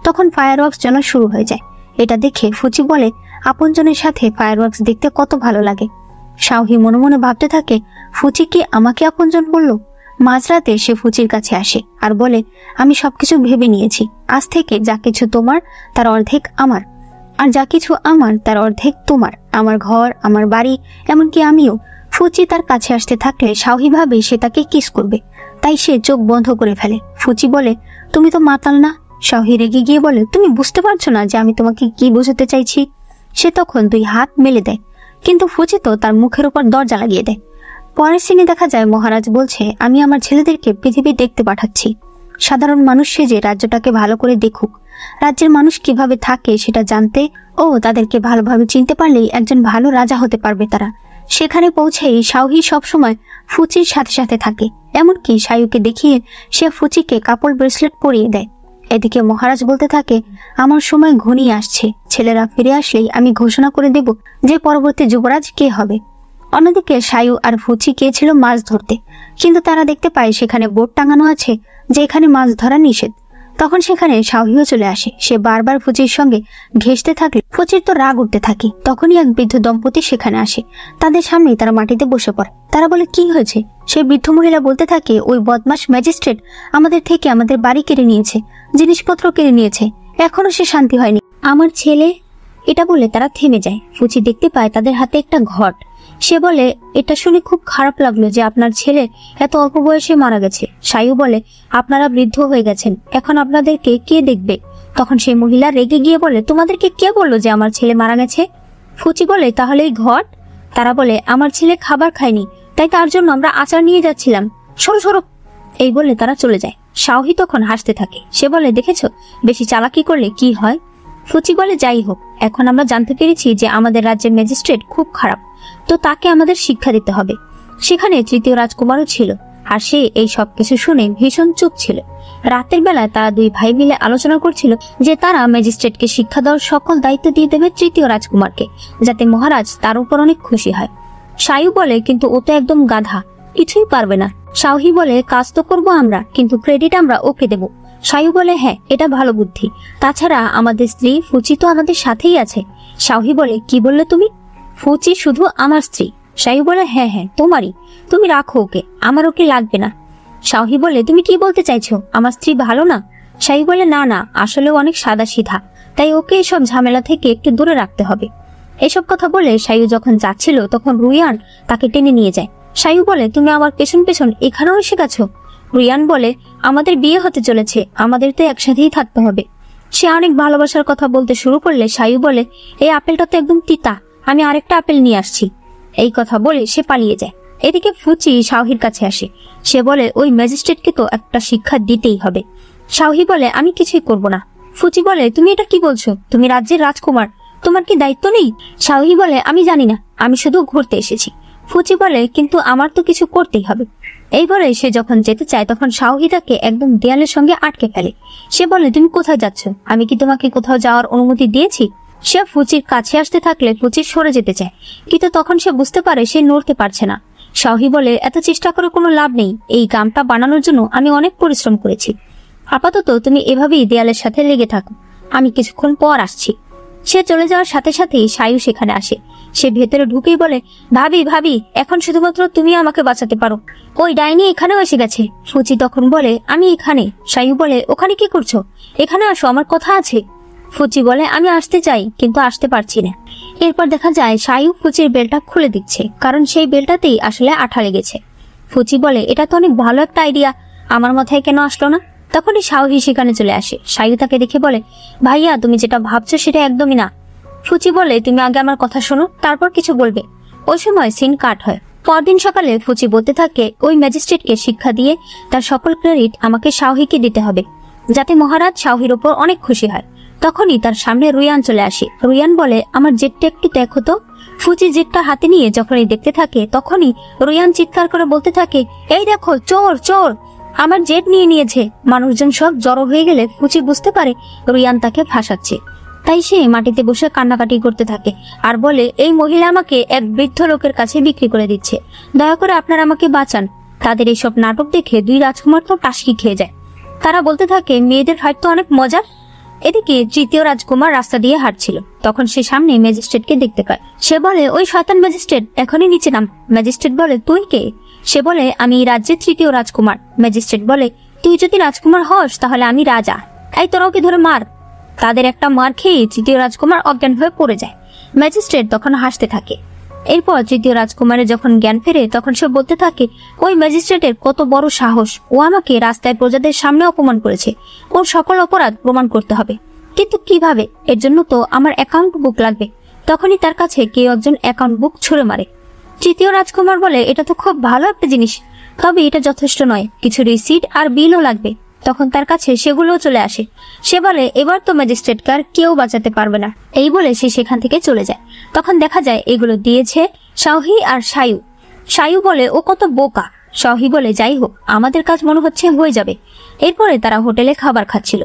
তখন ফায়ারওয়ার্কস জ্বলা শুরু হয়ে যায়। এটা দেখে ফুচি বলে, আপনজনের সাথে ফায়ারওয়ার্কস দেখতে কত ভালো লাগে। শাওহি মনে মনে ভাবতে থাকে, ফুচি কি আমাকে আপনজন বলল? মাঝরাতে সে ফুচির কাছে আসে আর বলে, আমি সবকিছু ভেবে নিয়েছি। আজ থেকে যা কিছু তোমার তার অর্ধেক আমার, আর যা কিছু আমার তার অর্ধেক তোমার। আমার ঘর, আমার বাড়ি, এমনকি আমিও। ফুচি তার কাছে আসতে থাকলে শাওহি ভাবে সে তাকে কিস করবে, তাই সে চোখ বন্ধ করে ফেলে। ফুচি বলে, তুমি তো মাতাল না? শাওহি রেগে গিয়ে বলে, তুমি বুঝতে পারছো না যে আমি তোমাকে কি বোঝাতে চাইছি? সে তখন 2 হাত মেলে দেয়, কিন্তু ফুচি তো তার মুখের উপর দরজা লাগিয়ে দেয়। পরের সিনে দেখা যায় মহারাজ বলছে, আমি আমার ছেলেদেরকে পৃথিবী দেখতে পাঠাচ্ছি। সাধারণ মানুষ সেজে রাজ্যটাকে ভালো করে দেখুক। রাজ্যের মানুষ কিভাবে থাকে সেটা জানতে ও তাদেরকে ভালোভাবে চিনতে পারলেই একজন ভালো রাজা হতে পারবে তারা। সেখানে পৌঁছেই শাওহি সবসময় ফুচির সাথে সাথে থাকে, এমনকি শায়ুকে দেখিয়ে সে ফুচিকে কাপড় ব্রেসলেট পরিয়ে দেয়। এদিকে মহারাজ বলতে থাকে, আমার সময় ঘনিয়ে আসছে। ছেলেরা ফিরে আসলেই আমি ঘোষণা করে দেব যে পরবর্তী যুবরাজ কে হবে। অন্যদিকে শায়ু আর ফুচি গিয়েছিল মাছ ধরতে, কিন্তু তারা দেখতে পায় সেখানে বোর্ড টাঙানো আছে যে এখানে মাছ ধরা নিষেধ। তখন সেখানে শাওহিও চলে আসে। সে বারবার ফুচির সঙ্গে ঘেঁষতে থাকলে ফুচির তো রাগ উঠতে থাকে। তখনই এক বৃদ্ধ দম্পতি সেখানে আসে। তাদের সামনেই তারা মাটিতে বসে পড়ে। তারা বলে, কি হয়েছে? সেই বৃদ্ধ মহিলা বলতে থাকে, ওই বদমাশ ম্যাজিস্ট্রেট আমাদের থেকে আমাদের বাড়ি কেড়ে নিয়েছে, জিনিসপত্র কেড়ে নিয়েছে, এখনো সে শান্তি হয়নি। আমার ছেলে, এটা বলে তারা থেমে যায়। ফুচি দেখতে পায় তাদের হাতে একটা ঘট। সে বলে, এটা শুনে খুব খারাপ লাগলো যে আপনার ছেলে এত অল্প বয়সে মারা গেছে। শায়ু বলে, আপনারা বৃদ্ধ হয়ে গেছেন, এখন আপনাদেরকে কে দেখবে? তখন সেই মহিলা রেগে গিয়ে বলে, তোমাদেরকে কে বললো যে আমার ছেলে মারা গেছে? ফুচি বলে, তাহলে এই ঘট? তারা বলে, আমার ছেলে খাবার খায়নি, তাই তার জন্য আমরা আচার নিয়ে যাচ্ছিলাম, সরো সরো। এই বলে তারা চলে যায়। শাওহি তখন হাসতে থাকে। সে বলে, দেখেছো বেশি চালাকি করলে কি হয়। ফুচি বলে, যাই হোক, এখন আমরা জানতে পেরেছি যে আমাদের রাজ্যের ম্যাজিস্ট্রেট খুব খারাপ, তো তাকে আমাদের শিক্ষা দিতে হবে। সেখানে তৃতীয় রাজকুমারও ছিল, আর সে এই সব কিছু শুনে ভীষণ চুপ ছিল। রাতের বেলায় তারা 2 ভাই মিলে আলোচনা করছিল যে তারা ম্যাজিস্ট্রেটকে শিক্ষা দেওয়ার সকল দায়িত্ব দিয়ে দেবে তৃতীয় রাজকুমারকে, যাতে মহারাজ তার উপর অনেক খুশি হয়। শায়ু বলে, কিন্তু ও তো একদম গাধা, কিছুই পারবে না। শাওহি বলে, কাজ তো করবো আমরা, কিন্তু ক্রেডিট আমরা ওকে দেব। শায়ু বলে, হ্যাঁ, এটা ভালো বুদ্ধি। তাছাড়া আমাদের স্ত্রী ফুচি তো আমাদের সাথেই আছে। শাওহি বলে, কি বললে তুমি? ফুচি শুধু আমার স্ত্রী। শায়ু বলে, হ্যাঁ হ্যাঁ তোমারই, তুমি রাখো ওকে, আমার ওকে লাগবে না। শাওহি বলে, তুমি কি বলতে চাইছো, আমার স্ত্রী ভালো না? শায়ু বলে, না না, আসলে অনেক সাদা সিধা, তাই ওকে এসব ঝামেলা থেকে একটু দূরে রাখতে হবে। এসব কথা বলে শায়ু যখন যাচ্ছিল তখন রুয়ান তাকে টেনে নিয়ে যায়। শায়ু বলে, তুমি আমার পেছন পেছন এখানেও এসে গেছো? রুয়ান বলে, আমাদের বিয়ে হতে চলেছে, আমাদের তো একসাথেই থাকতে হবে। সে অনেক ভালোবাসার কথা বলতে শুরু করলে শায়ু বলে, এই আপেলটা তো একদম তিতা, আমি আরেকটা আপেল নিয়ে আসছি। এই কথা বলে সে পালিয়ে যায়। এদিকে ফুচি শাওহির কাছে আসে। সে বলে, ওই ম্যাজিস্ট্রেটকে তো একটা শিক্ষা দিতেই হবে। শাওহি বলে, আমি কিছুই করব না। ফুচি বলে, তুমি এটা কি বলছো? তুমি রাজ্যের রাজকুমার, তোমার কি দায়িত্ব নেই? শাওহি বলে, আমি জানি না, আমি শুধু ঘুরতে এসেছি। ফুচি বলে, কিন্তু আমার তো কিছু করতেই হবে। এই বলে সে যখন যেতে চায় তখন শাওহি তাকে একদম দেয়ালের সঙ্গে আটকে ফেলে। সে বলে, তুমি কোথায় যাচ্ছ? আমি কি তোমাকে কোথাও যাওয়ার অনুমতি দিয়েছি? সে ফুচির কাছে আসতে থাকলে ফুচি সরে যেতে চায়, কিন্তু তখন সে বুঝতে পারে সে নড়তে পারছে না। শাওহি বলে, এত চেষ্টা করে কোনো লাভ নেই, এই গামটা বানানোর জন্য আমি অনেক পরিশ্রম করেছি। আপাতত তুমি এভাবেই দেয়ালের সাথে লেগে থাকো, আমি কিছুক্ষণ পর আসছি। সে চলে যাওয়ার সাথে সাথেই শায়ু সেখানে আসে। সে ভেতরে ঢুকেই বলে, ভাবি ভাবি, এখন শুধুমাত্র তুমি আমাকে বাঁচাতে পারো, ওই ডাইনি এখানেও এসে গেছে। ফুচি তখন বলে, আমি এখানে। শায়ু বলে, ওখানে কি করছো? এখানে আসো, আমার কথা আছে। ফুচি বলে, আমি আসতে চাই, কিন্তু আসতে পারছি না। এরপর দেখা যায় শায়ু ফুচির বেলটা খুলে দিচ্ছে, কারণ সেই বেলটাতেই আসলে আঠা লেগেছে। ফুচি বলে, এটা তো অনেক ভালো একটা আইডিয়া, আমার মাথায় কেন আসলো না? তখনই শাওহি সেখানে চলে আসে। শায়ু তাকে দেখে বলে, ভাইয়া, তুমি যেটা ভাবছো সেটা একদমই না। ফুচি বলে, তুমি আগে আমার কথা শোনো, তারপর কিছু বলবে। ওই সময় সিন কাট হয়। পরদিন সকালে ফুচি বলতে থাকে, ওই ম্যাজিস্ট্রেটকে শিক্ষা দিয়ে তার সকল ক্রেডিট আমাকে শাওহিকে দিতে হবে, যাতে মহারাজ শাওহির ওপর অনেক খুশি হয়। তখনই তার সামনে রুয়ান চলে আসে। রুয়ান বলে, আমার জেটটা একটু দেখো তো। ফুচি জেটটা হাতে নিয়ে যখনই দেখতে থাকে তখনই রুয়ান চিৎকার করে বলতে থাকে, এই দেখো, চোর চোর। আমার জেট নিয়ে নিয়েছে। মানুষজন সব জড়ো হয়ে গেলে ফুচি বুঝতে পারে রুয়ান তাকে ফাঁসাচ্ছে। তাই সে মাটিতে বসে কান্নাকাটি করতে থাকে আর বলে, এই মহিলা আমাকে এক বৃদ্ধ লোকের কাছে বিক্রি করে দিচ্ছে, দয়া করে আপনারা আমাকে বাঁচান। তাদের এইসব নাটক দেখে দুই রাজকুমার তো টাসকি খেয়ে যায়। তারা বলতে থাকে, মেয়েদের ফাইট তো অনেক মজার। এদিকে তৃতীয় রাজকুমার রাস্তা দিয়ে হাঁটছিল, তখন সে সামনে ম্যাজিস্ট্রেটকে দেখতে পায়। সে বলে, ওই শয়তান ম্যাজিস্ট্রেট, এখনই নিচে নাম। ম্যাজিস্ট্রেট বলে, তুই কে? সে বলে, আমি এই রাজ্যের তৃতীয় রাজকুমার। ম্যাজিস্ট্রেট বলে, তুই যদি রাজকুমার হস তাহলে আমি রাজা। এই তোরা ওকে ধরে মার। তাদের একটা মার খেয়ে তৃতীয় রাজকুমার অজ্ঞান হয়ে পড়ে যায়। ম্যাজিস্ট্রেট তখন হাসতে থাকে। এরপর তৃতীয় রাজকুমারের যখন জ্ঞান ফেরে তখন সে বলতে থাকে, ওই ম্যাজিস্ট্রেটের কত বড় সাহস! ও আমাকে রাস্তায় প্রজাদের সামনে অপমান করেছে। ওর সকল অপরাধ প্রমাণ করতে হবে, কিন্তু কিভাবে? এর জন্য তো আমার অ্যাকাউন্ট বুক লাগবে। তখনই তার কাছে কেউ একজন অ্যাকাউন্ট বুক ছুঁড়ে মারে। তৃতীয় রাজকুমার বলে, এটা তো খুব ভালো একটা জিনিস, তবে এটা যথেষ্ট নয়, কিছু রিসিট আর বিলও লাগবে। তখন তার কাছে সেগুলোও চলে আসে। সে বলে, এবার তো ম্যাজিস্ট্রেটকে আর কেউ বাঁচাতে পারবে না। এই বলে সে সেখান থেকে চলে যায়। তখন দেখা যায় এগুলো দিয়েছে শাওহি আর সায়ু। সায়ু বলে, ও কত বোকা। শাওহি বলে, যাই হোক, আমাদের কাজ মনে হচ্ছে হয়ে যাবে। এরপরে তারা হোটেলে খাবার খাচ্ছিল।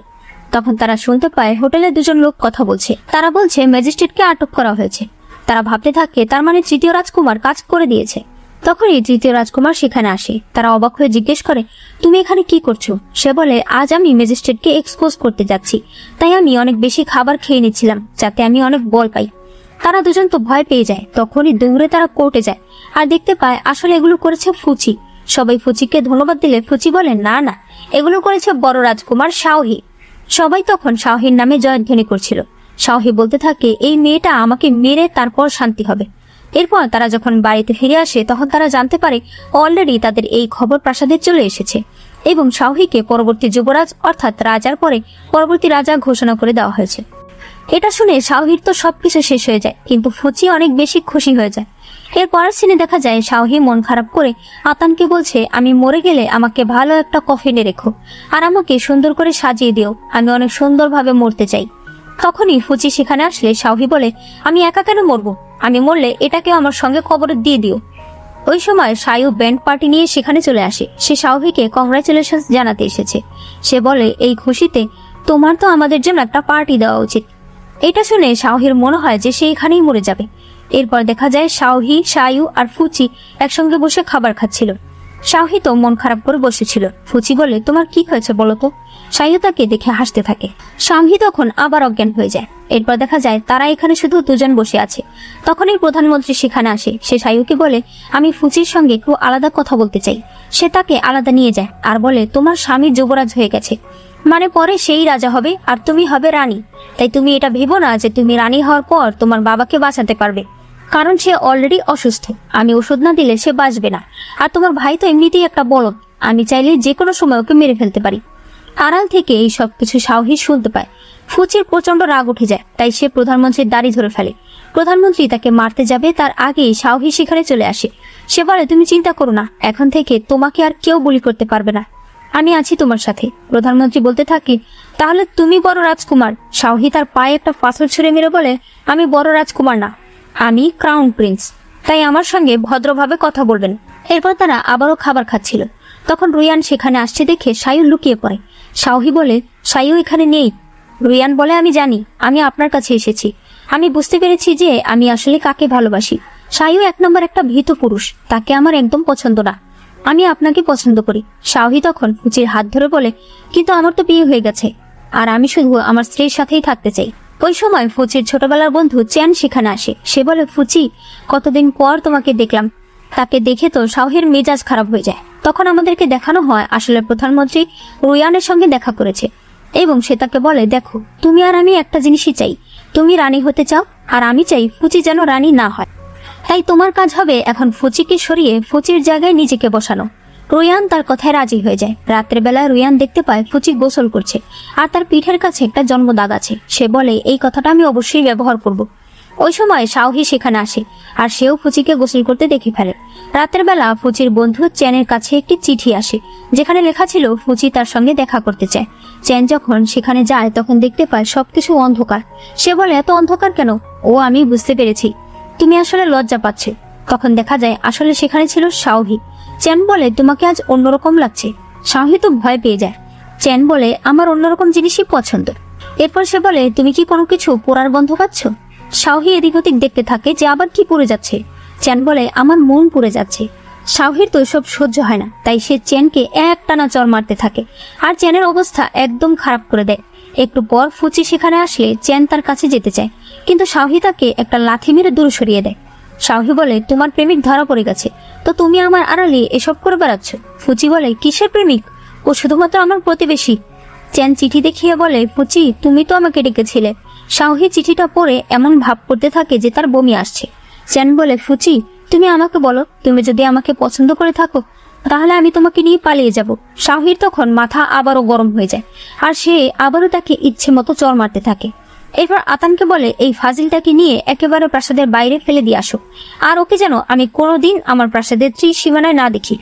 তখন তারা শুনতে পায় হোটেলে দুজন লোক কথা বলছে। তারা বলছে ম্যাজিস্ট্রেটকে আটক করা হয়েছে। তারা ভাবতে থাকে তার মানে তৃতীয় রাজকুমার কাজ করে দিয়েছে। তখনই তৃতীয় রাজকুমার সেখানে আসে। তারা অবাক হয়ে জিজ্ঞেস করে, তুমি এখানে কি করছো? সে বলে, আজ আমি ম্যাজিস্ট্রেটকে এক্সপোজ করতে যাচ্ছি, তাই আমি অনেক বেশি খাবার খেয়ে নিচ্ছিলাম যাতে আমি অনেক বল পাই। তারা দুজন তো ভয় পেয়ে যায়। তখনই দৌড়ে তারা কোর্টে যায় আর দেখতে পায় আসলে এগুলো করেছে ফুচি। সবাই ফুচিকে ধন্যবাদ দিলে ফুচি বলে, না না, এগুলো করেছে বড় রাজকুমার শাওহি। সবাই তখন শাওহির নামে জয়ধ্বনি করছিল। শাওহি বলতে থাকে, এই মেয়েটা আমাকে মেরে তারপর শান্তি হবে। এরপর তারা যখন বাড়িতে ফিরে আসে তখন তারা জানতে পারে অলরেডি তাদের এই খবর প্রাসাদে চলে এসেছে এবং শাওহিকে পরবর্তী যুবরাজ অর্থাৎ রাজার পরে পরবর্তী রাজা ঘোষণা করে দেওয়া হয়েছে। এটা শুনে শাওহির তো সবকিছু শেষ হয়ে যায়, কিন্তু ফুচি অনেক বেশি খুশি হয়ে যায়। এর পরের সিনে দেখা যায় শাওহি মন খারাপ করে আতানকে বলছে, আমি মরে গেলে আমাকে ভালো একটা কফিনে রেখো আর আমাকে সুন্দর করে সাজিয়ে দিও, আমি অনেক সুন্দরভাবে মরতে চাই। তখনই ফুচি সেখানে আসলে শাওহি বলে, আমি একা কেন মরবো? আমি মরলে এটাকেও আমার সঙ্গে কবরে দিয়ে দিও। ওই সময় সায়ু ব্যান্ড পার্টি নিয়ে সেখানে চলে আসে। সে শাওহিকে কংগ্রাচুলেশনস জানাতে এসেছে। সে বলে, এই খুশিতে তোমার তো আমাদের জন্য একটা পার্টি দেওয়া উচিত। এটা শুনে শাওহির মনে হয় যে সে এখানেই মরে যাবে। এরপর দেখা যায় শাওহি, সায়ু আর ফুচি একসঙ্গে বসে খাবার খাচ্ছিল। শাওহি তো মন খারাপ করে বসেছিল। ফুচি বলে, তোমার কি হয়েছে বলো তো? সায়ু তাকে দেখে হাসতে থাকে। শাওহি তখন আবার অজ্ঞান হয়ে যায়। এরপর দেখা যায় তারা এখানে শুধু দুজন বসে আছে। তখনই প্রধানমন্ত্রী সেখানে আসে। সে সায়ুকে বলে, আমি ফুচির সঙ্গে একটু আলাদা কথা বলতে চাই। সে তাকে আলাদা নিয়ে যায় আর বলে, তোমার স্বামী যুবরাজ হয়ে গেছে, মানে পরে সেই রাজা হবে আর তুমি হবে রানী। তাই তুমি এটা ভেবো না যে তুমি রানী হওয়ার পর তোমার বাবাকে বাঁচাতে পারবে, কারণ সে অলরেডি অসুস্থ। আমি ওষুধ না দিলে সে বাঁচবে না। আর তোমার ভাই তো এমনিতেই একটা বলদ, আমি চাইলে যে কোনো সময় ওকে মেরে ফেলতে পারি। আড়াল থেকে এই সবকিছু শাওহি শুনতে পায়। ফুচির প্রচন্ড রাগ উঠে যায়, তাই সে প্রধানমন্ত্রীর দাড়ি ধরে ফেলে। প্রধানমন্ত্রী তাকে মারতে যাবে তার আগেই শাওহি সেখানে চলে আসে। সে বলে, তুমি চিন্তা করো না, এখন থেকে তোমাকে আর কেউ বলি করতে পারবে না, আমি আছি তোমার সাথে। প্রধানমন্ত্রী বলতে থাকে, তাহলে তুমি বড় রাজকুমার? শাওহি তার পায়ে একটা পাথর ছুঁড়ে মেরে বলে, আমি বড় রাজকুমার না, আমি ক্রাউন প্রিন্স, তাই আমার সঙ্গে ভদ্রভাবে কথা বলবেন। এরপর তারা আবারও খাবার খাচ্ছিল। তখন রুয়ান সেখানে আসছে দেখে সায়ু লুকিয়ে পড়ে। শাওহি বলে, সায়ু এখানে নেই। রুয়ান বলে, আমি জানি, আমি আপনার কাছে এসেছি। আমি বুঝতে পেরেছি যে আমি আসলে কাকে ভালোবাসি। সায়ু এক নম্বর একটা ভীত পুরুষ, তাকে আমার একদম পছন্দ না। আমি আপনাকে পছন্দ করি। শাওহি তখন ফুচির হাত ধরে বলে, কিন্তু আমার তো বিয়ে হয়ে গেছে আর আমি শুধু আমার স্ত্রীর সাথেই থাকতে চাই। ওই সময় ফুচির ছোটবেলার বন্ধু চ্যান সেখানে আসে। সে বলে, ফুচি, কতদিন পর তোমাকে দেখলাম। তাকে দেখে তো শাওহির মেজাজ খারাপ হয়ে যায়। তখন আমাদেরকে দেখানো হয় আসলে প্রধানমন্ত্রী রুয়ানের সঙ্গে দেখা করেছে এবং সে তাকে বলে, দেখো, তুমি আর আমি একটা জিনিসই চাই, তুমি রানী হতে চাও আর আমি চাই ফুচি যেন রানী না হয়। তাই তোমার কাজ হবে এখন ফুচিকে সরিয়ে ফুচির জায়গায় নিজেকে বসানো। রুয়ান তার কথায় রাজি হয়ে যায়। রাতের বেলায় রুয়ান দেখতে পায় ফুচি গোসল করছে আর তার পিঠের কাছে একটা জন্মদাগ আছে। সে বলে, এই কথাটা আমি অবশ্যই ব্যবহার করব। ওই সময় শাওহি সেখানে আসে আর সেও ফুচিকে গোসল করতে দেখে ফেলে। রাতের বেলা ফুচির বন্ধু চ্যানের কাছে একটি চিঠি আসে যেখানে লেখা ছিল ফুচি তার সঙ্গে দেখা করতে চায়। চ্যান যখন সেখানে যায় তখন দেখতে পায় সবকিছু অন্ধকার। সে বলে, এত অন্ধকার কেন? ও, আমি বুঝতে পেরেছি, তুমি আসলে লজ্জা পাচ্ছে। তখন দেখা যায় আসলে সেখানে ছিল শাওহি। চ্যান বলে, তোমাকে আজ অন্যরকম লাগছে। শাওহি তো ভয় পেয়ে যায়। চেন বলে, আমার অন্যরকম জিনিসই পছন্দ। এরপর সে বলে, তুমি কি কোনো কিছু পোড়ার গন্ধ পাচ্ছ? শাওহি এদিক ওদিক দেখতে থাকে যে আবার কি পুড়ে যাচ্ছে। চেন বলে, আমার মন পুড়ে যাচ্ছে। শাওহির তো এসব সহ্য হয় না, তাই সে চেনকে একটানা চড় মারতে থাকে আর চেনের অবস্থা একদম খারাপ করে দেয়। একটু পর ফুচি সেখানে আসলে চেন তার কাছে যেতে চায়, কিন্তু শাওহি তাকে একটা লাথি মেরে দূরে সরিয়ে দেয়। শাওহি বলে, তোমার প্রেমিক ধরা পড়ে গেছে, তো তুমি আমার আড়ালে এসব করে বেড়াচ্ছ। ফুচি বলে, কিসের প্রেমিক? ও শুধুমাত্র আমার প্রতিবেশী। চেন চিঠি দেখিয়ে বলে, ফুচি তুমি তো আমাকে ডেকেছিলে। শাওহি চিঠিটা পড়ে এমন ভাব করতে থাকে যে তার বমি আসছে। চেন বলে, ফুচি তুমি আমাকে বলো, তুমি যদি আমাকে পছন্দ করে থাকো তাহলে আমি তোমাকে নিয়ে পালিয়ে যাব। শাওহির তখন মাথা আবারও গরম হয়ে যায় আর সে আবারও তাকে ইচ্ছে মতো চড় মারতে থাকে। এরপর আতানকে বলে, এই ফাজিলটাকে নিয়ে একেবারে প্রাসাদের বাইরে ফেলে দিয়ে আসো, আর ওকে যেন আমি কোনোদিন আমার প্রাসাদের ত্রিসীমানায় না দেখি।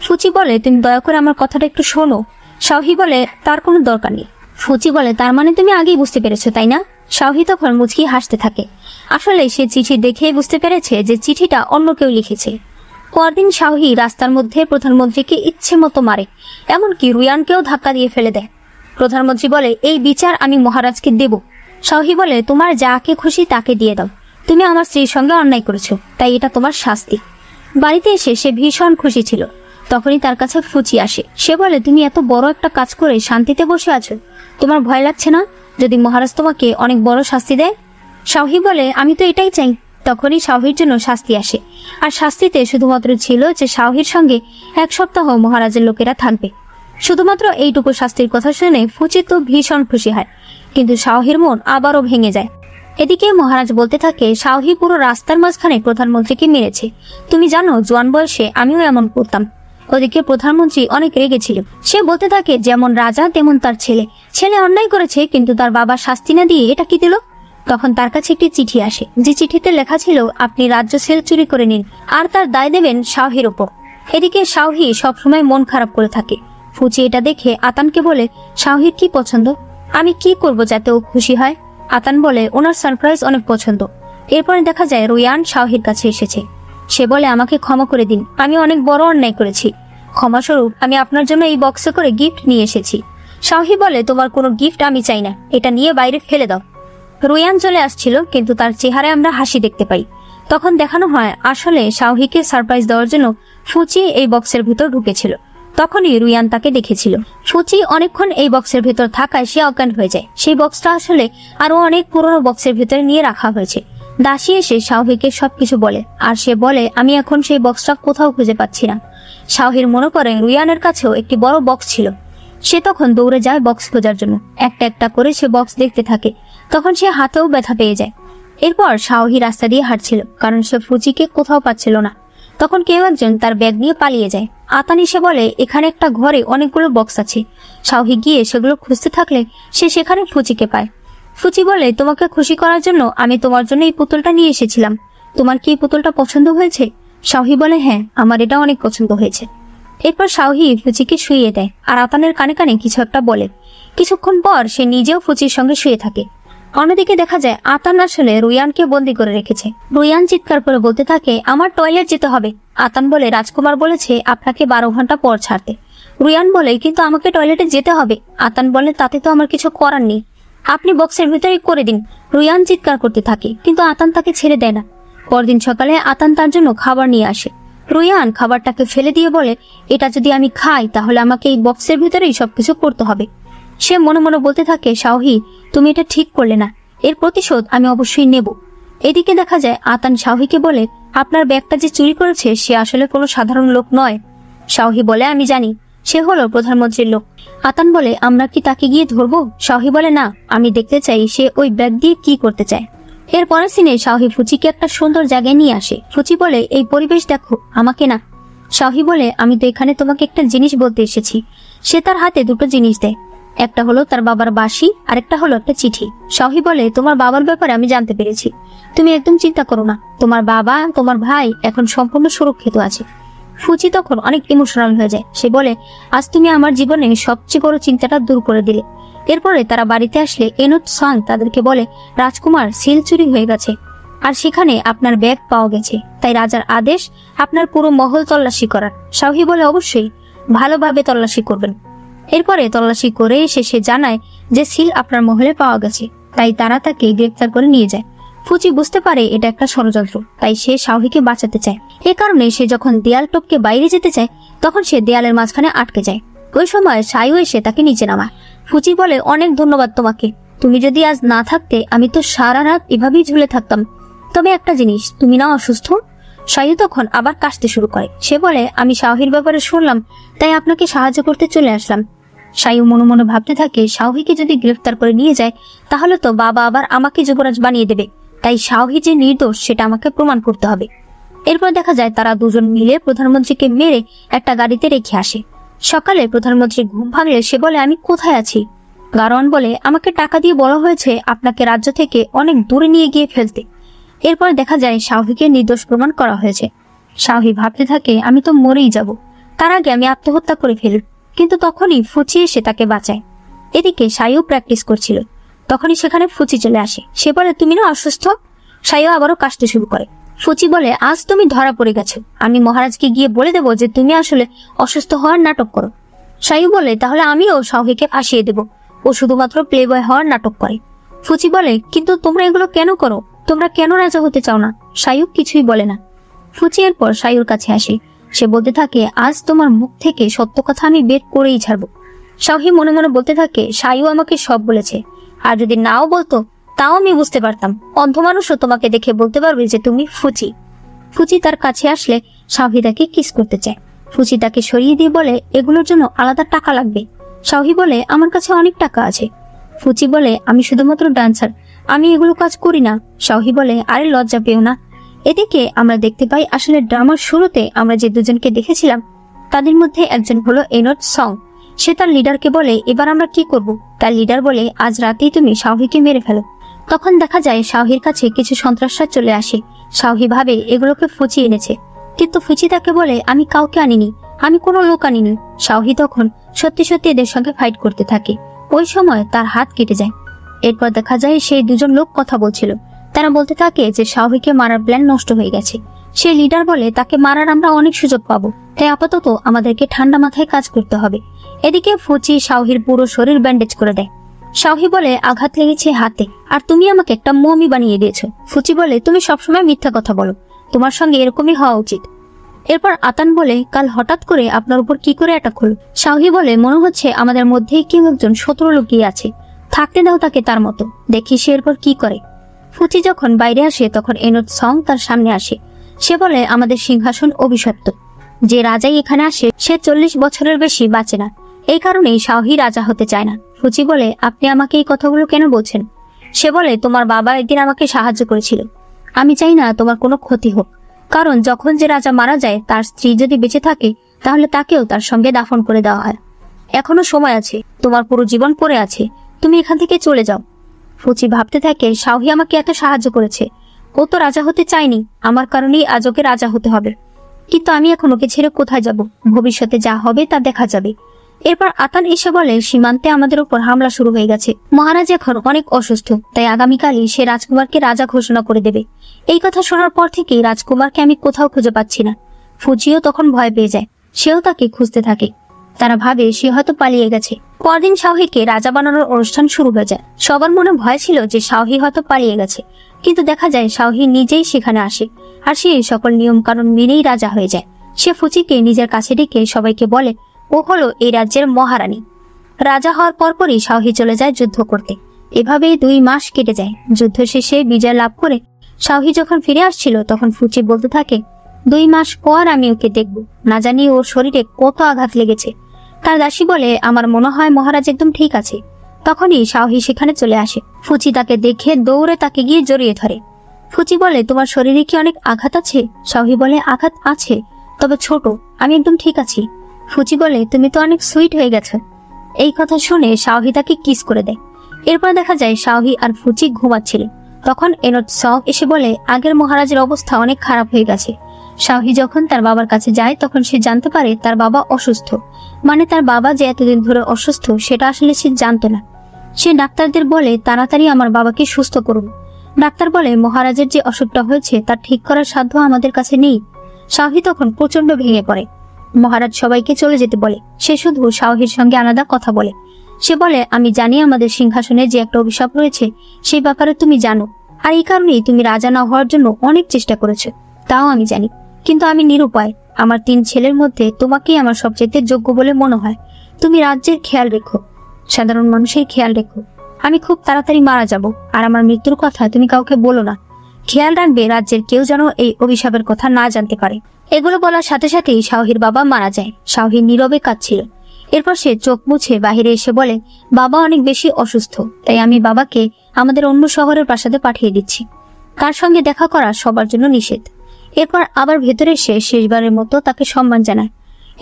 ফুচি বলে, তুমি দয়া করে আমার কথাটা একটু শোনো। শাওহি বলে, তার কোনো দরকার নেই। ফুচি বলে, তার মানে তুমি আগেই বুঝতে পেরেছো তাই না? শাওহি তখন মুচকি হাসতে থাকে। আসলে সে চিঠি দেখেই বুঝতে পেরেছে যে চিঠিটা অন্য কেউ লিখেছে। পরদিন শাওহি রাস্তার মধ্যে প্রধানমন্ত্রীকে ইচ্ছে মতো মারে, এমনকি রুয়ানকেও ধাক্কা দিয়ে ফেলে দেয়। প্রধানমন্ত্রী বলে, এই বিচার আমি মহারাজকে দেব। শাওহি বলে, তোমার যাকে খুশি তাকে দিয়ে দাও, তুমি আমার স্ত্রীর সঙ্গে অন্যায় করেছো, তাই এটা তোমার শাস্তি। বাড়িতে এসে সে ভীষণ খুশি ছিল। তখনই তার কাছে ফুচি আসে। সে বলে, তুমি এত বড় একটা কাজ করে শান্তিতে বসে আছো, তোমার ভয় লাগছে না যদি মহারাজ তোমাকে অনেক বড় শাস্তি দেয়? শাওহি বলে, আমি তো এটাই চাই। তখনই শাওহির জন্য শাস্তি আসে, আর শাস্তিতে শুধুমাত্র ছিল যে শাওহির সঙ্গে 1 সপ্তাহ মহারাজের লোকেরা থাকবে। শুধুমাত্র এইটুকু শাস্তির কথা শুনে ফুচি তো ভীষণ খুশি হয়, কিন্তু শাওহির মন আবারও ভেঙে যায়। এদিকে মহারাজ বলতে থাকে, শাওহি পুরো রাস্তার মাঝখানে প্রধানমন্ত্রীকে মেরেছে। তুমি জানো, জোয়ান বয়সে আমিও এমন করতাম। ওদিকে প্রধানমন্ত্রী অনেক রেগেছিল। সে বলতে থাকে, যেমন রাজা তেমন তার ছেলে। ছেলে অন্যায় করেছে, কিন্তু তার বাবা শাস্তি না দিয়ে এটা কি দিল? তখন তার কাছে একটি চিঠি আসে, যে চিঠিতে লেখা ছিল, আপনি রাজ্য সেল চুরি করে নিন আর তার দায় দেবেন শাওহির উপর। এদিকে শাওহি সবসময় মন খারাপ করে থাকে। ফুচি এটা দেখে আতানকে বলে, শাওহির কি পছন্দ? আমি কি করব যাতে ও খুশি হয়? আতান বলে, ওনার সারপ্রাইজ অনেক পছন্দ। এরপরে দেখা যায় রুয়ান শাওহির কাছে এসেছে। সে বলে, আমাকে ক্ষমা করে দিন, আমি অনেক বড় অন্যায় করেছি। ক্ষমাস্বরূপ আমি আপনার জন্য এই বক্সে করে গিফট নিয়ে এসেছি। শাওহি বলে, তোমার কোনো গিফট আমি চাই না, এটা নিয়ে বাইরে ফেলে দাও। রুয়ান চলে আসছিল, কিন্তু তার চেহারায় আমরা হাসি দেখতে পাই। তখন দেখানো হয় আসলে শাওহিকে সারপ্রাইজ দেওয়ার জন্য ফুচি এই বক্সের ভিতর ঢুকেছিল। তখনই রুয়ান তাকে দেখেছিল। ফুচি অনেকক্ষণ এই বক্সের ভিতর থাকায় সে অজ্ঞান হয়ে যায়। সেই বক্সটা আসলে আরো অনেক পুরনো বক্সের ভিতরে নিয়ে রাখা হয়েছে। দাসী এসে শাওহিকে সবকিছু বলে, আর সে বলে, আমি এখন সেই বক্সটা কোথাও খুঁজে পাচ্ছি না। শাওহির মনে করে রুয়ানের কাছেও একটি বড় বক্স ছিল। সে তখন দৌড়ে যায় বক্স খোঁজার জন্য। একটা একটা করে সে বক্স দেখতে থাকে। তখন সে হাতেও ব্যথা পেয়ে যায়। এরপর শাওহি রাস্তা দিয়ে হাঁটছিল, কারণ সে ফুচিকে কোথাও পাচ্ছিল না। তখন কেউ একজন তার ব্যাগ নিয়ে পালিয়ে যায়। আতান এসে বলে, এখানে একটা ঘরে অনেকগুলো বক্স আছে। শাওহি গিয়ে সেগুলো খুঁজতে থাকলে সে সেখানে ফুচিকে পায়। ফুচি বলে, তোমাকে খুশি করার জন্য আমি তোমার জন্য এই পুতুলটা নিয়ে এসেছিলাম। তোমার কি এই পুতুলটা পছন্দ হয়েছে? শাওহি বলে, হ্যাঁ, আমার এটা অনেক পছন্দ হয়েছে। এরপর শাওহি ফুচিকে শুইয়ে দেয় আর আতানের কানে কানে কিছু একটা বলে। কিছুক্ষণ পর সে নিজেও ফুচির সঙ্গে শুয়ে থাকে। অন্যদিকে দেখা যায় আতান আসলে রুয়ানকে বন্দি করে রেখেছে। রুয়ান চিৎকার করে বলতে থাকে, আমার টয়লেট যেতে হবে। আতান বলে, রাজকুমার বলেছে আপনাকে 12 ঘন্টা পর ছাড়তে। রুয়ান বলে, কিন্তু আমাকে টয়লেটে যেতে হবে। আতান বলে, তাতে তো আমার কিছু করার নেই, আপনি বক্সের ভিতরে করে দিন। রুয়ান চিৎকার করতে থাকে, কিন্তু আতান তাকে ছেড়ে দেয় না। পরদিন সকালে আতান তার জন্য খাবার নিয়ে আসে। রুয়ান খাবারটাকে ফেলে দিয়ে বলে, এটা যদি আমি খাই তাহলে আমাকে এই বক্সের ভিতরেই সবকিছু করতে হবে। সে মনে মনে বলতে থাকে, শাওহি তুমি এটা ঠিক করলে না, এর প্রতিশোধ আমি অবশ্যই নেব। এদিকে দেখা যায় আতান শাওহিকে বলে, আপনার ব্যাগটা যে চুরি করেছে সে আসলে কোনো সাধারণ লোক নয়। শাওহি বলে, আমি জানি, সে হলো প্রধানমন্ত্রীর লোক। আতান বলে, আমরা কি তাকে গিয়ে ধরবো? শাওহি বলে, না, আমি দেখতে চাই সে ওই ব্যাগ দিয়ে কি করতে চায়। এর পরের সিনে শাওহি ফুচিকে একটা সুন্দর জায়গায় নিয়ে আসে। ফুচি বলে, এই পরিবেশ দেখো, আমাকে না। শাওহি বলে, আমি তো এখানে তোমাকে একটা জিনিস বলতে এসেছি। সে তার হাতে দুটো জিনিস দেয়, একটা হলো তার বাবার বাঁশি আর একটা হলো একটা চিঠি। শাওহি বলে, তোমার বাবার ব্যাপারে আমি জানতে পেরেছি, তুমি একদম চিন্তা করো না, তোমার বাবা তোমার ভাই এখন সম্পূর্ণ সুরক্ষিত আছে। ফুচি তখন অনেক ইমোশনাল হয়ে যায়। সে বলে, আজ তুমি আমার জীবনে সবচেয়ে বড় চিন্তাটা দূর করে দিলে। এরপরে তারা বাড়িতে আসলে এনুট সাং তাদেরকে বলে, রাজকুমার, সিল চুরি হয়ে গেছে আর সেখানে আপনার ব্যাগ পাওয়া গেছে, তাই রাজার আদেশ আপনার পুরো মহল তল্লাশি করার। শাওহি বলে, অবশ্যই। ভালোভাবে তল্লাশি করবেন। এরপরে তল্লাশি করে সে জানায় যে সিল আপনার মহলে পাওয়া গেছে, তাই তারা তাকে গ্রেফতার করে নিয়ে যায়। ফুচি বুঝতে পারে এটা একটা ষড়যন্ত্র, তাই সে শাওহিকে বাঁচাতে চায়। এ কারণে সে যখন দেয়াল টপকে বাইরে যেতে চায় তখন সে দেয়ালের মাঝখানে আটকে যায়। ওই সময় সায়ু এসে তাকে নিচে নামায়। ফুচি বলে, অনেক ধন্যবাদ তোমাকে, তুমি যদি আজ না থাকতে আমি তো সারা রাত এভাবেই ঝুলে থাকতাম। তবে একটা জিনিস, তুমি না অসুস্থ? সায়ু তখন আবার কাশতে শুরু করে। সে বলে, আমি শাওহির ব্যাপারে শুনলাম, তাই আপনাকে সাহায্য করতে চলে আসলাম। সায়ু মনে মনে ভাবতে থাকে, শাওহিকে যদি গ্রেফতার করে নিয়ে যায় তাহলে তো বাবা আবার আমাকে যুবরাজ বানিয়ে দেবে, তাই শাওহি যে নির্দোষ সেটা আমাকে প্রমাণ করতে হবে। এরপর দেখা যায় তারা দুজন মিলে প্রধানমন্ত্রীকে মেরে একটা গাড়িতে রেখে আসে। সকালে প্রধানমন্ত্রী ঘুম ভাঙলে সে বলে, আমি কোথায় আছি? গারোয়ান বলে, আমাকে টাকা দিয়ে বলা হয়েছে আপনাকে রাজ্য থেকে অনেক দূরে নিয়ে গিয়ে ফেলতে। এরপর দেখা যায় শাওহিকে নির্দোষ প্রমাণ করা হয়েছে। শাওহি ভাবতে থাকে, আমি তো মরেই যাব, তার আগে আমি আত্মহত্যা করে ফেলি। কিন্তু তখনই ফুচি এসে তাকে বাঁচায়। এদিকে সায়ু প্র্যাকটিস করছিল, তখনই সেখানে ফুচি চলে আসে। সে বলে, তুমি না অসুস্থ? সায়ু আবারও কাশতে শুরু করে। ফুচি বলে, আজ তুমি ধরা পড়ে গেছো, আমি মহারাজকে গিয়ে বলে দেবো যে তুমি আসলে অসুস্থ হওয়ার নাটক করো। সায়ু বলে, তাহলে আমিও শাওহিকে ফাঁসিয়ে দেব, ও শুধুমাত্র প্লে বয় হওয়ার নাটক করে। ফুচি বলে, কিন্তু তোমরা এগুলো কেন করো? তোমরা কেন রাজা হতে চাও না? সায়ু কিছুই বলে না। ফুচি এরপর সায়ুর কাছে আসে। সে বলতে থাকে, আজ তোমার মুখ থেকে সত্য কথা আমি বের করেই ছাড়বো। শাওহি মনে মনে বলতে থাকে, সায়ু আমাকে সব বলেছে, আর যদি নাও বলতো তাও আমি বুঝতে পারতাম। অন্ধ মানুষও তোমাকে দেখে বলতে পারবে যে তুমি ফুচি। ফুচি তার কাছে আসলে শাওহি তাকে কিস করতে চায়। ফুচি তাকে সরিয়ে দিয়ে বলে, এগুলোর জন্য আলাদা টাকা লাগবে। শাওহি বলে, আমার কাছে অনেক টাকা আছে। ফুচি বলে, আমি শুধুমাত্র ডান্সার, আমি এগুলো কাজ করি না। শাওহি বলে, আরে লজ্জা পেও না। এদিকে আমরা দেখতে পাই আসলে ড্রামার শুরুতে আমরা যে দুজনকে দেখেছিলাম তাদের মধ্যে একজন হলো এনট সং। সে তার লিডারকে বলে, এবার আমরা কি করব? তার লিডার বলে, আজ রাতেই তুমি শাওহিকে মেরে ফেলো। তখন দেখা যায় শাওহির কাছে কিছু সন্ত্রাসরা চলে আসে। শাওহি ভাবে এগুলোকে ফুচি এনেছে, কিন্তু ফুচি তাকে বলে, আমি কাউকে আনিনি, আমি কোনো লোক আনিনি। শাওহি তখন সত্যি সত্যি এদের সঙ্গে ফাইট করতে থাকে। ওই সময় তার হাত কেটে যায়। এরপর দেখা যায় সেই দুজন লোক কথা বলছিল। তারা বলতে থাকে যে শাওহিকে মারার প্ল্যান নষ্ট হয়ে গেছে। সে লিডার বলে, তাকে মারার আমরা অনেক সুযোগ পাবো, তাই আপাতত আমাদেরকে ঠান্ডা মাথায় কাজ করতে হবে। এদিকে ফুচি শাওহির পুরো শরীর ব্যান্ডেজ করে দেয়। শাওহি বলে, আঘাত লেগেছে হাতে, আর তুমি আমাকে একটা মমি বানিয়ে দিয়েছো। ফুচি বলে, তুমি সবসময় মিথ্যা কথা বলো, তোমার সঙ্গে এরকমই হওয়া উচিত। এরপর আতান বলে, কাল হঠাৎ করে আপনার উপর কি করে অ্যাটাক হলো? শাওহি বলে, মনে হচ্ছে আমাদের মধ্যেই কেউ একজন শত্রু লুকিয়ে আছে, থাকতে দাও তাকে তার মতো, দেখি সে এরপর কি করে। ফুচি যখন বাইরে আসে তখন এনট সং তার সামনে আসে। সে বলে, আমাদের সিংহাসন অভিশপ্ত, যে রাজাই এখানে আসে সে 40 বছরের বেশি বাঁচে না, এই কারণেই শাওহি রাজা হতে চায় না। ফুচি বলে, আপনি আমাকে এই কথাগুলো কেন বলছেন? সে বলে, তোমার বাবা একদিন আমাকে সাহায্য করেছিল, আমি চাই না তোমার কোনো ক্ষতি হোক, কারণ যখন যে রাজা মারা যায় তার স্ত্রী যদি বেঁচে থাকে তাহলে তাকেও তার সঙ্গে দাফন করে দেওয়া হয়। এখনো সময় আছে, তোমার পুরো জীবন পড়ে আছে, তুমি এখান থেকে চলে যাও। ফুচি ভাবতে থাকে, শাওহি আমাকে এত সাহায্য করেছে, ও তো রাজা হতে চায়নি, আমার কারণেই আজ ওকে রাজা হতে হবে। কিন্তু আমি এখন ওকে ছেড়ে কোথায় যাব? ভবিষ্যতে যা হবে তা দেখা যাবে। এরপর আতান এসে বলে, সীমান্তে আমাদের উপর হামলা শুরু হয়ে গেছে, মহারাজ এখন অনেক অসুস্থ, তাই আগামীকালই সে রাজকুমারকে রাজা ঘোষণা করে দেবে। এই কথা শোনার পর থেকেই রাজকুমারকে আমি কোথাও খুঁজে পাচ্ছি না। ফুচিও তখন ভয় পেয়ে যায়, সেও তাকে খুঁজতে থাকে। তারা ভাবে সে হয়তো পালিয়ে গেছে। পরদিন শাওহিকে রাজা বানানোর অনুষ্ঠান শুরু হয়ে যায়। সবার মনে ভয় ছিল যে শাওহি হয়তো পালিয়ে গেছে, কিন্তু দেখা যায় শাওহি নিজেই সেখানে আসে, আর সে সকল নিয়ম কানুন মেনেই রাজা হয়ে যায়। সে ফুচিকে নিজের কাছে ডেকে সবাইকে বলে ও হলো এই রাজ্যের মহারানী। রাজা হওয়ার পরপরই শাওহি চলে যায় যুদ্ধ করতে। এভাবেই 2 মাস কেটে যায়। যুদ্ধ শেষে বিজয় লাভ করে শাওহি যখন ফিরে আসছিল তখন ফুচি বলতে থাকে, 2 মাস পর আমি ওকে দেখব, না জানি ওর শরীরে কত আঘাত লেগেছে। তার দাসী বলে, আমার মনে হয় মহারাজ একদম ঠিক আছে। তখনই শাওহি সেখানে চলে আসে। ফুচি তাকে দেখে দৌড়ে তাকে গিয়ে জড়িয়ে ধরে। ফুচি বলে, তোমার শরীরে কি অনেক আঘাত আছে? শাওহি বলে, আঘাত আছে, তবে ছোট, আমি একদম ঠিক আছি। ফুচি বলে, তুমি তো অনেক সুইট হয়ে গেছো। এই কথা শুনে শাওহি তাকে কিস করে দেয়। এরপর দেখা যায় শাওহি আর ফুচি ঘুমাচ্ছিল। তখন এনট সং এসে বলে, আগের মহারাজের অবস্থা অনেক খারাপ হয়ে গেছে। শাওহি যখন তার বাবার কাছে যায় তখন সে জানতে পারে তার বাবা অসুস্থ, মানে তার বাবা যে এতদিন ধরে অসুস্থ সেটা আসলে সে জানতো না। সে ডাক্তারদের বলে, তাড়াতাড়ি আমার বাবাকে সুস্থ করুন। ডাক্তার বলে, মহারাজের যে অসুখটা হয়েছে তা ঠিক করার সাধ্য আমাদের কাছে নেই। শাওহি তখন প্রচন্ড ভেঙে পড়ে। মহারাজ সবাইকে চলে যেতে বলে। সে শুধু শাওহির সঙ্গে আলাদা কথা বলে। সে বলে, আমি জানি আমাদের সিংহাসনে যে একটা অভিশাপ রয়েছে সেই ব্যাপারে তুমি জানো, আর এই কারণেই তুমি রাজা না হওয়ার জন্য অনেক চেষ্টা করেছো। তাও আমি জানি, কিন্তু আমি নিরুপায়। আমার 3 ছেলের মধ্যে তোমাকেই আমার সবচেয়ে যোগ্য বলে মনে হয়। তুমি রাজ্যের খেয়াল রেখো, সাধারণ মানুষের খেয়াল রেখো। আমি খুব তাড়াতাড়ি মারা যাব, আর আমার মৃত্যুর কথা তুমি কাউকে বলো না। খেয়াল রাখবে রাজ্যের কেউ যেন এই অভিশাপের কথা না জানতে পারে। এগুলো বলার সাথে সাথেই শাওহির বাবা মারা যায়। শাওহি নীরবে কাঁদছিল। এরপর সে চোখ মুছে বাহিরে এসে বলে, বাবা অনেক বেশি অসুস্থ, তাই আমি বাবাকে আমাদের অন্য শহরের প্রাসাদে পাঠিয়ে দিচ্ছি। তার সঙ্গে দেখা করা সবার জন্য নিষেধ। এরপর আবার ভেতরে এসে শেষবারের মতো তাকে সম্মান জানায়।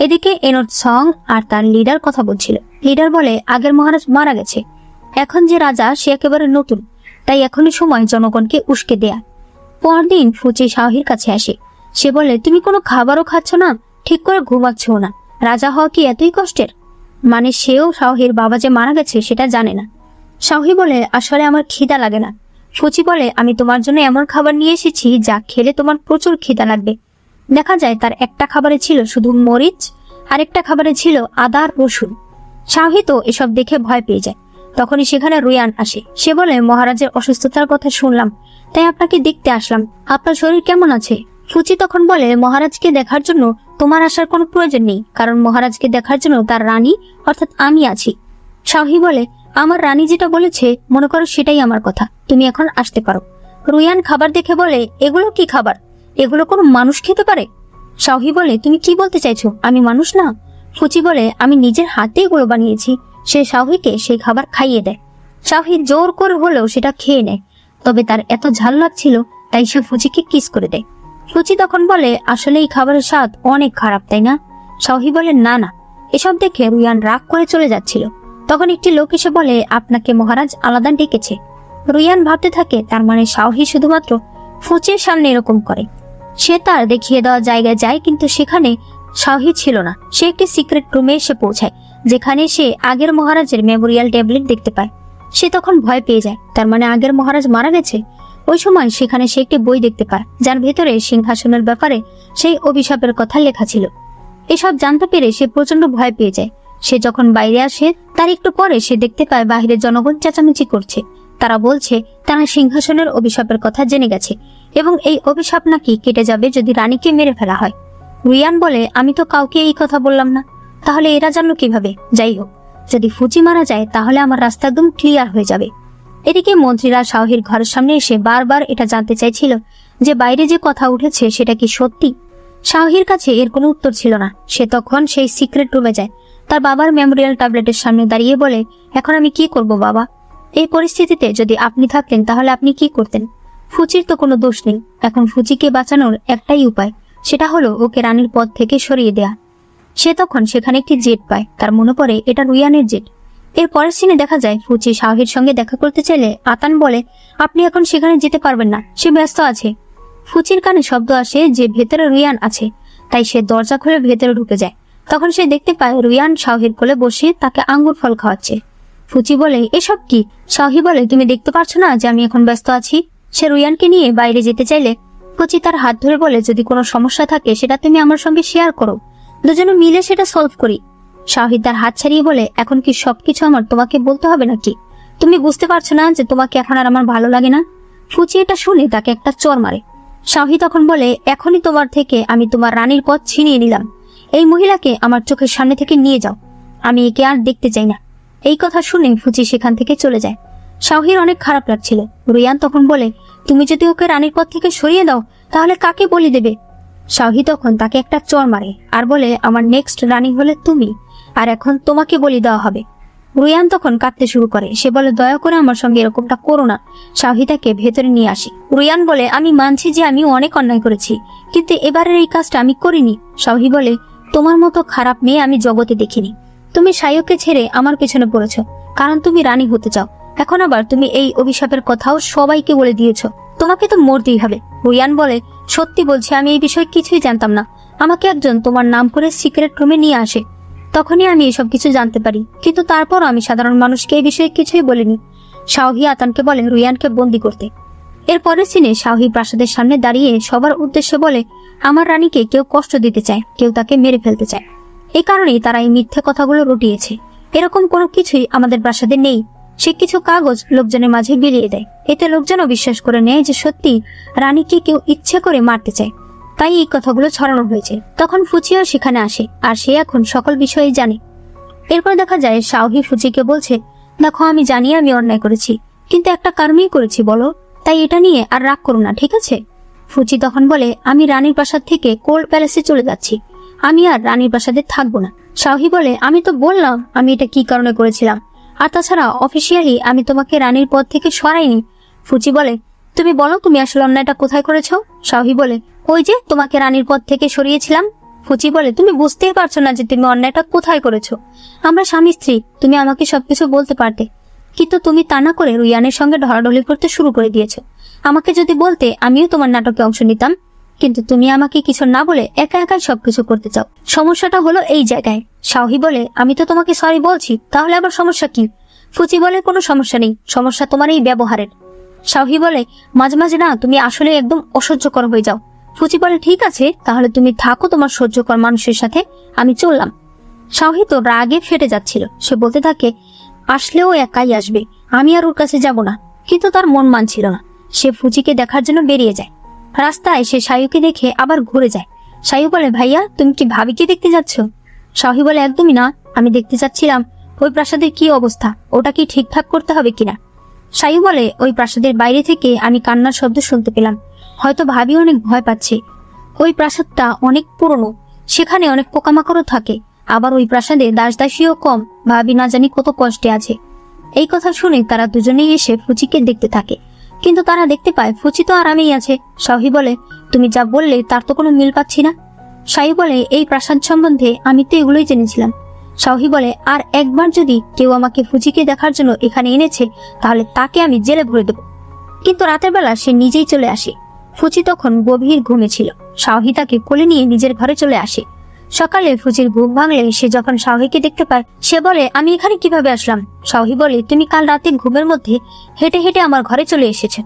এদিকে এনোট সং আর তার লিডার কথা বলছিল। লিডার বলে, আগের মহারাজ মারা গেছে, এখন যে রাজা সে একেবারে নতুন, তাই এখনই সময় জনগণকে উস্কে দেয়া। পরদিন ফুচি শাওহির কাছে আসে। সে বলে, তুমি কোনো খাবারও খাচ্ছ না, ঠিক করে ঘুমাচ্ছ না, রাজা হওয়া কি এতই কষ্টের? মানে সেও শাওহির বাবা যে মারা গেছে সেটা জানে না। শাওহি বলে, আসলে আমার খিদা লাগে না। ফুচি বলে, আমি তোমার জন্য এমন খাবার নিয়ে এসেছি যা খেলে তোমার প্রচুর খিদা লাগবে। দেখা যায় তার একটা খাবারে ছিল শুধু মরিচ, আর একটা খাবারে ছিল আদা আর রসুন। শাওহি তো এসব দেখে ভয় পেয়ে যায়। তখনই সেখানে রুয়ান আসে। সে বলে, মহারাজের অসুস্থতার কথা শুনলাম, তাই আপনাকে দেখতে আসলাম। আপনার শরীর কেমন আছে? ফুচি তখন বলে, মহারাজকে দেখার জন্য তোমার আসার কোনো প্রয়োজন নেই, কারণ মহারাজকে দেখার জন্য তার রানী অর্থাৎ আমি আছি। শাওহি বলে, আমার রানী যেটা বলেছে মনে করো সেটাই আমার কথা, তুমি এখন আসতে পারো। রুয়ান খাবার দেখে বলে, এগুলো কি খাবার? এগুলো কোনো মানুষ খেতে পারে? শাওহি বলে, তুমি কি বলতে চাইছো, আমি মানুষ না? ফুচি বলে, আমি নিজের হাতে এগুলো বানিয়েছি। সে শাওহিকে সেই খাবার খাইয়ে দেয়। শাওহি জোর করে হলেও সেটা খেয়ে নেয়, তবে তার এত ঝাল লাগছিল তাই সে ফুচিকে কিস করে দেয়। ফুচি তখন বলে, আসলে এই খাবারের স্বাদ অনেক খারাপ, তাই না? শাওহি বলে, না না। এসব দেখে রুয়ান রাগ করে চলে যাচ্ছিল। তখন একটি লোক এসে বলে, আপনাকে মহারাজ আলাদা ডেকেছে। রুয়ান ভাবতে থাকে তার মানে শাওহি শুধুমাত্র ফুচির সামনে এরকম করে। সে তার দেখিয়ে দেওয়া জায়গায় যায়, কিন্তু সেখানে শাওহি ছিল না। সে একটি সিক্রেট রুমে এসে পৌঁছায়, যেখানে সে আগের মহারাজের মেমোরিয়াল ট্যাবলেট দেখতে পায়। সে তখন ভয় পেয়ে যায়, তার মানে আগের মহারাজ মারা গেছে। ওই সময় সেখানে সে একটি বই দেখতে পায়, যার ভেতরে সিংহাসনের ব্যাপারে সেই অভিশাপের কথা লেখা ছিল। এসব জানতে পেরে সে প্রচন্ড ভয় পেয়ে যায়। সে যখন বাইরে আসে তার একটু পরে সে দেখতে পায় বাইরে জনগণ চেঁচামেচি করছে। তারা বলছে তারা সিংহাসনের অভিশাপের কথা জেনে গেছে, এবং এই অভিশাপ নাকি কেটে যাবে যদি রানীকে মেরে ফেলা হয়। রুয়ান বলে, আমি তো কাউকে এই কথা বললাম না, তাহলে এরা জানলো কিভাবে? যাই হোক, যদি ফুচি মারা যায় তাহলে আমার রাস্তা একদম ক্লিয়ার হয়ে যাবে। এদিকে মন্ত্রীরা শাওহির ঘরের সামনে এসে বারবার এটা জানতে চাইছিল যে বাইরে যে কথা উঠেছে সেটা কি সত্যি। শাওহির কাছে এর কোনো উত্তর ছিল না। সে তখন সেই সিক্রেট রুমে যায়, তার বাবার মেমোরিয়াল ট্যাবলেটের সামনে দাঁড়িয়ে বলে, এখন আমি কি করব বাবা? এই পরিস্থিতিতে যদি আপনি থাকতেন তাহলে আপনি কি করতেন? ফুচির তো কোনো দোষ নেই। এখন ফুচিকে বাঁচানোর একটাই উপায়, সেটা হলো ওকে রানীর পদ থেকে সরিয়ে দেয়া। সে তখন সেখানে একটি জেট পায়। তার মনে পড়ে এটা রুয়ানের জেট। এর পরের সিনে দেখা যায় ফুচি শাওহির সঙ্গে দেখা করতে চাইলে আতান বলে, আপনি এখন সেখানে যেতে পারবেন না, সে ব্যস্ত আছে। ফুচির কানে শব্দ আসে যে ভেতরে রুয়ান আছে, তাই সে দরজা খুলে ভেতরে ঢুকে যায়। তখন সে দেখতে পায় রুয়ান শাওহির কোলে বসে তাকে আঙ্গুর ফল খাওয়াচ্ছে। ফুচি বলে, এসব কি? শাওহি বলে, তুমি দেখতে পারছো না যে আমি এখন ব্যস্ত আছি? সে রুয়ানকে নিয়ে বাইরে যেতে চাইলে ফুচি তার হাত ধরে বলে, যদি কোনো সমস্যা থাকে সেটা তুমি আমার সঙ্গে শেয়ার করো, দুজনে মিলে সেটা সলভ করি। শাওহি তার হাত ছাড়িয়ে বলে, এখন কি সবকিছু আমার তোমাকে বলতে হবে নাকি? তুমি বুঝতে পারছো না যে তোমাকে এখন আর আমার ভালো লাগে না? ফুচি এটা শুনে তাকে একটা চড় মারে। শাওহি তখন বলে, এখনই তোমার থেকে আমি তোমার রানীর পদ ছিনিয়ে নিলাম। এই মহিলাকে আমার চোখের সামনে থেকে নিয়ে যাও, আমি একে আর দেখতে চাই না। এই কথা শুনে ফুচি সেখান থেকে চলে যায়। শাওহির অনেক খারাপ লাগছিল। রুয়ান তখন বলে, তুমি যদি ওকে রানীর পদ থেকে সরিয়ে দাও তাহলে কাকে বলি দেবে? শাওহি তখন তাকে একটা চড় মারে আর বলে, আমার নেক্সট রানী হলে তুমি, আর এখন তোমাকে বলি দেওয়া হবে। রুয়ান তখন কাঁদতে শুরু করে। সে বলে, দয়া করে আমার সঙ্গে এরকমটা করো না। শাওহি তাকে ভেতরে নিয়ে আসি। রুয়ান বলে, আমি মানছি যে আমি অনেক অন্যায় করেছি, কিন্তু এবারের এই কাজটা আমি করিনি। শাওহি বলে, তোমার মতো খারাপ মেয়ে আমি জগতে দেখিনি। তুমি শায়ককে ছেড়ে আমার পেছনে পড়েছ কারণ তুমি রানী হতে চাও। এখন আবার তুমি এই অভিশাপের কথাও সবাইকে বলে দিয়েছ। তোমাকে তো মরতেই হবে। রুয়ান বলে, সত্যি বলছি আমি এই বিষয়ে কিছুই জানতাম না। আমাকে একজন তোমার নাম করে সিক্রেট রুমে নিয়ে আসে, তখনই আমি এসব কিছু জানতে পারি, কিন্তু তারপর আমি সাধারণ মানুষকে এই বিষয়ে কিছুই বলিনি। শাওহি আতানকে বলে রুয়ানকে বন্দি করতে। এর পরের সিনে শাহী প্রাসাদের সামনে দাঁড়িয়ে সবার উদ্দেশ্যে বলে, আমার রানীকে কেউ কষ্ট দিতে চায়, কেউ তাকে মেরে ফেলতে চায়। এই কারণেই তারা এই মিথ্যে কথাগুলো রটিয়েছে। এরকম কোনো কিছুই আমাদের প্রাসাদে নেই। সে কিছু কাগজ লোকজনের মাঝে বিলিয়ে দেয়, এতে লোকজনও বিশ্বাস করে নেয় যে সত্যি রানীকে কেউ ইচ্ছে করে মারতে চায়। তাই এই কথাগুলো ছড়ানো হয়েছে। তখন ফুচিও সেখানে আসে, আর সে এখন সকল বিষয়ে জানে। এরপর দেখা যায় শাহী ফুচিকে বলছে, দেখো আমি জানি আমি অন্যায় করেছি, কিন্তু একটা কারণেই করেছি বলো, তাই এটা নিয়ে আর রাগ করো না, ঠিক আছে? ফুচি তখন বলে, আমি রানীর প্রাসাদ থেকে কোল্ড প্যালেসে চলে যাচ্ছি, আমি আর রানীর প্রাসাদে থাকবো না। শাহী বলে, আমি তো বললাম আমি এটা কি কারণে করেছিলাম, আর তাছাড়া অফিসিয়ালি আমি তোমাকে রানীর পদ থেকে সরাইনি। ফুচি বলে, তুমি বলো তুমি আসলে অন্যায়টা কোথায় করেছো? শাহী বলে, ওই যে তোমাকে রানীর পদ থেকে সরিয়েছিলাম। ফুচি বলে, তুমি বুঝতেই পারছো না যে তুমি অন্যায়টা কোথায় করেছো? আমরা স্বামী স্ত্রী, তুমি আমাকে সবকিছু বলতে পারতে, কিন্তু তুমি তা না করে রুইয়ানের সঙ্গে ঢলাঢলি করতে শুরু করে দিয়েছো। আমাকে যদি বলতে আমিও তোমার নাটকে অংশ নিতাম, কিন্তু তুমি আমাকে কিছু না বলে একা একাই সবকিছু করতে চাও। সমস্যাটা হলো এই জায়গায়। শাহী বলে, আমি তো তোমাকে সরি বলছি, তাহলে আবার সমস্যা কি? ফুচি বলে, কোনো সমস্যা নেই, সমস্যা তোমার এই ব্যবহারের। শাহী বলে, মাঝে মাঝে না তুমি আসলে একদম অসহ্যকর হয়ে যাও। ফুচি বলে, ঠিক আছে, তাহলে তুমি থাকো তোমার সহ্যকর মানুষের সাথে, আমি চললাম। শাহী তো রাগে ফেটে যাচ্ছিল। সে বলতে থাকে, আসলেও একাই আসবে, আমি আর ওর কাছে যাব না। কিন্তু তার মন মানছিল না। সে ফুচিকে দেখার জন্য বেরিয়ে যায়। রাস্তায় সে শাহীকে দেখে আবার ঘুরে যায়। শাহী বলে, ভাইয়া তুমি কি ভাবিকে দেখতে যাচ্ছ? শাহী বলে, একদমই না, আমি দেখতে চাচ্ছিলাম ওই প্রাসাদের কি অবস্থা, ওটা কি ঠিকঠাক করতে হবে কিনা। শাহী বলে, ওই প্রাসাদের বাইরে থেকে আমি কান্নার শব্দ শুনতে পেলাম, হয়তো ভাবি অনেক ভয় পাচ্ছে। ওই প্রাসাদটা অনেক পুরনো, সেখানে অনেক পোকামাকড়ও থাকে, আবার ওই প্রাসাদে দাসদাসীও কম, ভাবি না জানি কত কষ্টে আছে। এই কথা শুনে তারা দুজনেই এসে ফুচিকে দেখতে থাকে, কিন্তু তারা দেখতে পায় ফুচি তো আরামেই আছে। শাহী বলে, তুমি যা বললে তার তো কোনো মিল পাচ্ছি না। শাহী বলে, এই প্রাসাদ সম্বন্ধে আমি তো এগুলোই জেনেছিলাম। শাহী বলে, আর একবার যদি কেউ আমাকে ফুচিকে দেখার জন্য এখানে এনেছে, তাহলে তাকে আমি জেলে ভরে দেব। কিন্তু রাতের বেলা সে নিজেই চলে আসে। ফুচি তখন গভীর ঘুমে ছিল। শাহী তাকে কোলে নিয়ে নিজের ঘরে চলে আসে। সকালে ফুচির ঘুম ভাঙলে সে যখন শাহীকে দেখতে পায়, সে বলে, আমি এখানে কিভাবে আসলাম? শাহী বলে, তুমি কাল রাতে ঘুমের মধ্যে হেঁটে হেঁটে আমার ঘরে চলে এসেছে।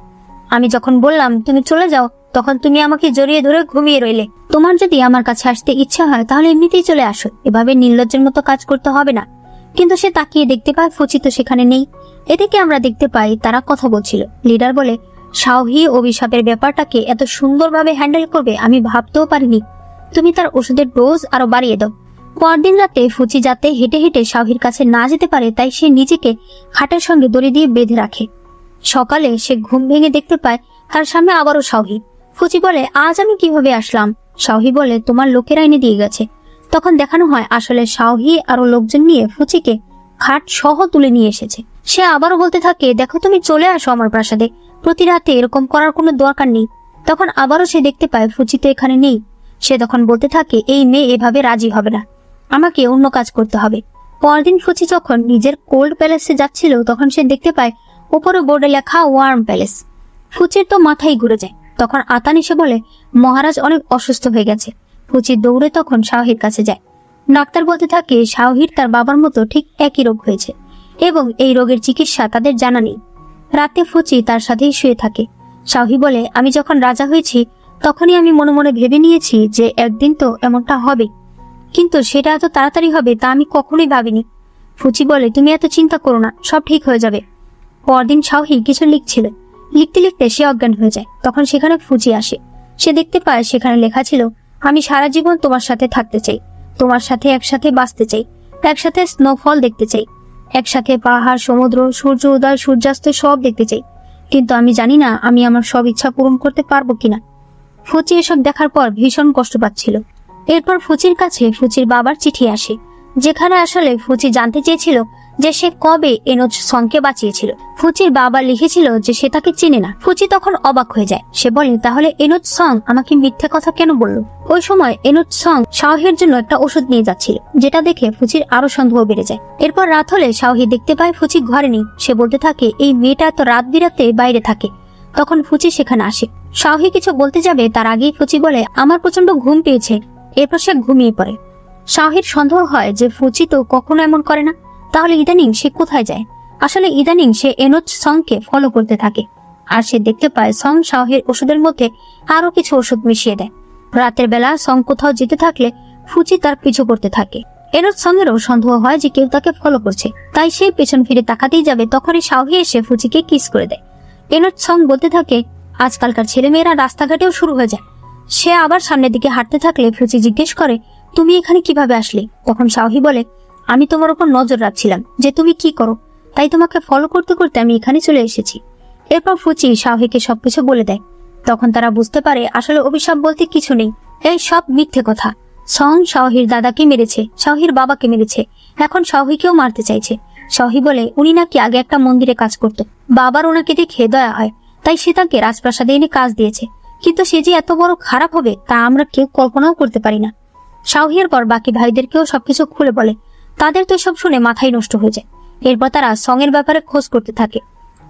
আমি যখন বললাম তুমি চলে যাও, তখন তুমি আমাকে জড়িয়ে ধরে ঘুমিয়ে রইলে। তোমার যদি আমার কাছে আসতে ইচ্ছা হয় তাহলে এমনিতেই চলে আসো, এভাবে নির্লজ্জের মতো কাজ করতে হবে না। কিন্তু সে তাকিয়ে দেখতে পায় ফুচি তো সেখানে নেই। এদিকে আমরা দেখতে পাই তারা কথা বলছিল। লিডার বলে, শাহী অভিশাপের ব্যাপারটাকে এত সুন্দরভাবে হ্যান্ডেল করবে আমি ভাবতেও পারিনি। তুমি তার ওষুধের ডোজ আরো বাড়িয়ে দাও। পরদিন রাতে ফুচি যাতে হেঁটে হেঁটে শাহীর কাছে না যেতে পারে, তাই সে নিজেকে খাটের সঙ্গে দড়ি দিয়ে বেঁধে রাখে। সকালে সে ঘুম ভেঙে দেখতে পায় তার সামনে আবারও শাহী। ফুচি বলে, আজ আমি কিভাবে আসলাম? শাহী বলে, তোমার লোকেরা এনে দিয়ে গেছে। তখন দেখানো হয় আসলে শাহী আরো লোকজন নিয়ে ফুচিকে খাট সহ তুলে নিয়ে এসেছে। সে আবারও বলতে থাকে, দেখো তুমি চলে আসো আমার প্রাসাদে, প্রতি রাতে এরকম করার কোনো দরকার নেই। তখন আবারও সে দেখতে পায় ফুচি তো এখানে নেই। সে তখন বলতে থাকে, এই মেয়ে এভাবে রাজি হবে না, আমাকে অন্য কাজ করতে হবে। পরদিন ফুচি যখন নিজের কোল্ড প্যালেসে যাচ্ছিল, তখন সে দেখতে পায় উপরে বোর্ডে লেখা ওয়ার্ম প্যালেস। ফুচির তো মাথায় ঘুরে যায়। তখন আতান এসে বলে, মহারাজ অনেক অসুস্থ হয়ে গেছে। ফুচি দৌড়ে তখন শাহীর কাছে যায়। ডাক্তার বলতে থাকে শাহীর তার বাবার মতো ঠিক একই রোগ হয়েছে এবং এই রোগের চিকিৎসা তাদের জানা নেই। রাতে ফুচি তার সাথেই শুয়ে থাকে। শাহী বলে, আমি যখন রাজা হয়েছি তখনই আমি মনে মনে ভেবে নিয়েছি যে একদিন তো এমনটা হবে, কিন্তু সেটা এত তাড়াতাড়ি হবে তা আমি কখনোই ভাবিনি। ফুচি বলে, তুমি এত চিন্তা করো না, সব ঠিক হয়ে যাবে। পরদিন শাহী কিছু লিখছিল, লিখতে লিখতে সে অজ্ঞান হয়ে যায়। তখন সেখানে ফুচি আসে। সে দেখতে পায় সেখানে লেখা ছিল, আমি সারা জীবন তোমার সাথে থাকতে চাই, তোমার সাথে একসাথে বাঁচতে চাই, একসাথে স্নোফল দেখতে চাই, একসাথে পাহাড়, সমুদ্র, সূর্য উদয়, সূর্যাস্ত সব দেখতে চাই, কিন্তু আমি জানি না আমি আমার সব ইচ্ছা পূরণ করতে পারবো কিনা। ফুচি এসব দেখার পর ভীষণ কষ্ট পাচ্ছিল। এরপর ফুচির কাছে ফুচির বাবার চিঠি আসে, যেখানে আসলে ফুচি জানতে চেয়েছিল যে সে কবে এনোজ সংকে বাঁচিয়েছিল। ফুচির বাবা লিখেছিল যে সে তাকে চেনে না। ফুচি তখন অবাক হয়ে যায়। সে বলে, তাহলে এনোজ সং আমাকে মিথ্যে কথা কেন বললো? ওই সময় এনোজ সং শাহীর জন্য একটা ওষুধ নিয়ে যাচ্ছিল, যেটা দেখে ফুচির আরো সন্দেহ বেড়ে যায়। এরপর রাত হলে শাহী দেখতে পায় ফুচি ঘরে নেই। সে বলতে থাকে, এই মেয়েটা তো রাত বিরাতে বাইরে থাকে। তখন ফুচি সেখানে আসে। শাহী কিছু বলতে যাবে তার আগেই ফুচি বলে, আমার প্রচন্ড ঘুম পেয়েছে। এরপর সে ঘুমিয়ে পড়ে। শাহীর সন্দেহ হয় যে ফুচি তো কখনো এমন করে না, তাহলে ইদানিং সে কোথায় যায়? আসলে ইদানিং সে এনোজ সংকে ফলো করতে থাকে, আর সে দেখতে পায় সং শাওহের ওষুধের মধ্যে আরো কিছু ওষুধ মিশিয়ে দেয়। রাতের বেলা সং কোথাও যেতে থাকলে ফুচি তার পিছু করতে থাকে। এনট সং এরও সন্দেহ হয় যে কেউ তাকে ফলো করছে, তাই সে পেছন ফিরে তাকাতেই যাবে, তখনই শাওহি এসে ফুচিকে কিস করে দেয়। এনট সং বলতে থাকে আজকালকার ছেলেমেয়েরা রাস্তাঘাটেও শুরু হয়ে যায়। সে আবার সামনের দিকে হাঁটতে থাকলে ফুচি জিজ্ঞেস করে তুমি এখানে কিভাবে আসলে? তখন শাওহি বলে আমি তোমার উপর নজর রাখছিলাম যে তুমি কি করো, তাই তোমাকে ফলো করতে করতে আমি এখানে চলে এসেছি। এরপর ফুচি শাওহিকে সবকিছু বলে দেয়। তখন তারা বুঝতে পারে আসলে অভিশাপ বলতে কিছু নেই, এই সব মিথ্যে কথা। সং শাওহির দাদাকে মেরেছে, শাওহির বাবাকে মেরেছে, এখন শাওহিকেও মারতে চাইছে। শাওহি বলে উনি নাকি আগে একটা মন্দিরে কাজ করত, বাবার ওনাকে দেখে দয়া হয়, তাই সে তাকে রাজপ্রাসাদে এনে কাজ দিয়েছে। কিন্তু সে যে এত বড় খারাপ হবে তা আমরা কেউ কল্পনাও করতে পারি না। শাওহির পর বাকি ভাইদেরকেও সবকিছু খুলে বলে। তাদের তো সব শুনে মাথায় নষ্ট হয়ে যায়। এরপর তারা সং এর ব্যাপারে খোঁজ করতে থাকে।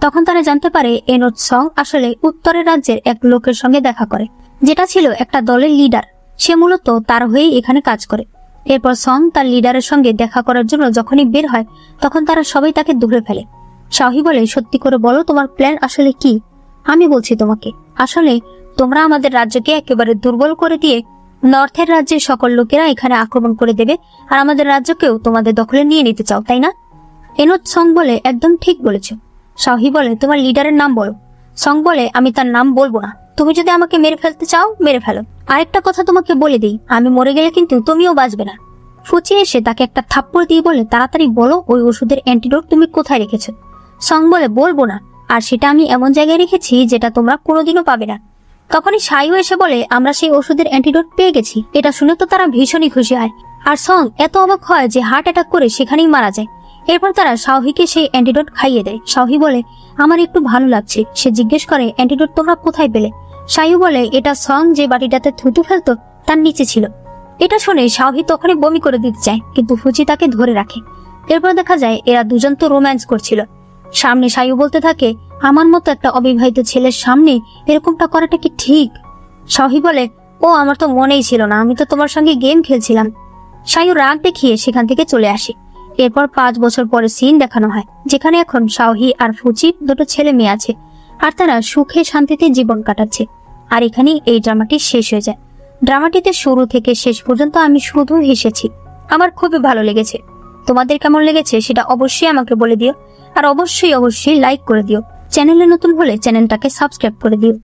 তখন তারা জানতে পারে এনট সং আসলে উত্তরের রাজ্যের এক লোকের সঙ্গে দেখা করে, যেটা ছিল একটা দলের লিডার। সে মূলত তার হয়েই এখানে কাজ করে। এরপর সং তার লিডারের সঙ্গে দেখা করার জন্য যখনই বের হয় তখন তারা সবাই তাকে ধরে ফেলে। শাওহি বলে সত্যি করে বলো তোমার প্ল্যান আসলে কি? আমি বলছি তোমাকে, আসলে তোমরা আমাদের রাজ্যকে একেবারে দুর্বল করে দিয়ে নর্থের রাজ্যের সকল লোকেরা এখানে আক্রমণ করে দেবে আর আমাদের রাজ্যকেও তোমাদের দখলে নিয়ে নিতে চাও, তাই না? এনট সং বলে একদম ঠিক বলেছো। শাওহি বলে তোমার লিডারের নাম বলো। সং বলে আমি তার নাম বলবো না, তুমি যদি আমাকে মেরে ফেলতে চাও মেরে ফেলো। আরেকটা কথা তোমাকে বলে দিই, আমি মরে গেলে কিন্তু তুমিও বাঁচবে না। ফুচি এসে তাকে একটা থাপ্পড় দিয়ে বলে তাড়াতাড়ি বলো ওই ওষুধের অ্যান্টিডোট তুমি কোথায় রেখেছো। সং বলে বলবো না, আর সেটা আমি এমন জায়গায় রেখেছি যেটা তোমরা কোনোদিনও পাবে না। তখনই সাইও এসে বলে আমরা সেই ওষুধের অ্যান্টিডোট পেয়ে গেছি। এটা শুনে তো তারা ভীষণই খুশি হয়, আর সং এত অবাক হয় যে হার্ট অ্যাটাক করে সেখানেই মারা যায়। এরপর তারা শাওহিকে সেই অ্যান্টিডোট খাইয়ে দেয়। শাওহি বলে আমার একটু ভালো লাগছে। সে জিজ্ঞেস করে অ্যান্টিডোট তোমরা কোথায় পেলে? সাইও বলে এটা সং যে বাটিটাতে থুতু ফেলতো তার নিচে ছিল। এটা শুনে শাওহি তখনই বমি করে দিতে চায়, কিন্তু ফুচি তাকে ধরে রাখে। এরপর দেখা যায় এরা দুজন তো রোম্যান্স করছিল। সামনে সাইও বলতে থাকে আমার মতো একটা অবিবাহিত ছেলের সামনে এরকমটা করাটা কি ঠিক? শাওহি বলে ও আমার তো মনেই ছিল না, আমি তো তোমার সঙ্গে গেম খেলছিলাম। সাইও রাগ দেখিয়ে সেখান থেকে চলে আসে। এরপর 5 বছর পরে সিন দেখানো হয়, যেখানে এখন শাওহি আর ফুচির দুটো ছেলে মেয়ে আছে, আর তারা সুখে শান্তিতে জীবন কাটাচ্ছে। আর এখানেই এই ড্রামাটি শেষ হয়ে যায়। ড্রামাটিতে শুরু থেকে শেষ পর্যন্ত আমি শুধু হেসেছি। আমার খুবই ভালো লেগেছে। তোমাদের কেমন লেগেছে সেটা অবশ্যই আমাকে বলে দিও, আর অবশ্যই লাইক করে দিও। চ্যানেলে নতুন হলে চ্যানেলটাকে সাবস্ক্রাইব করে দিও।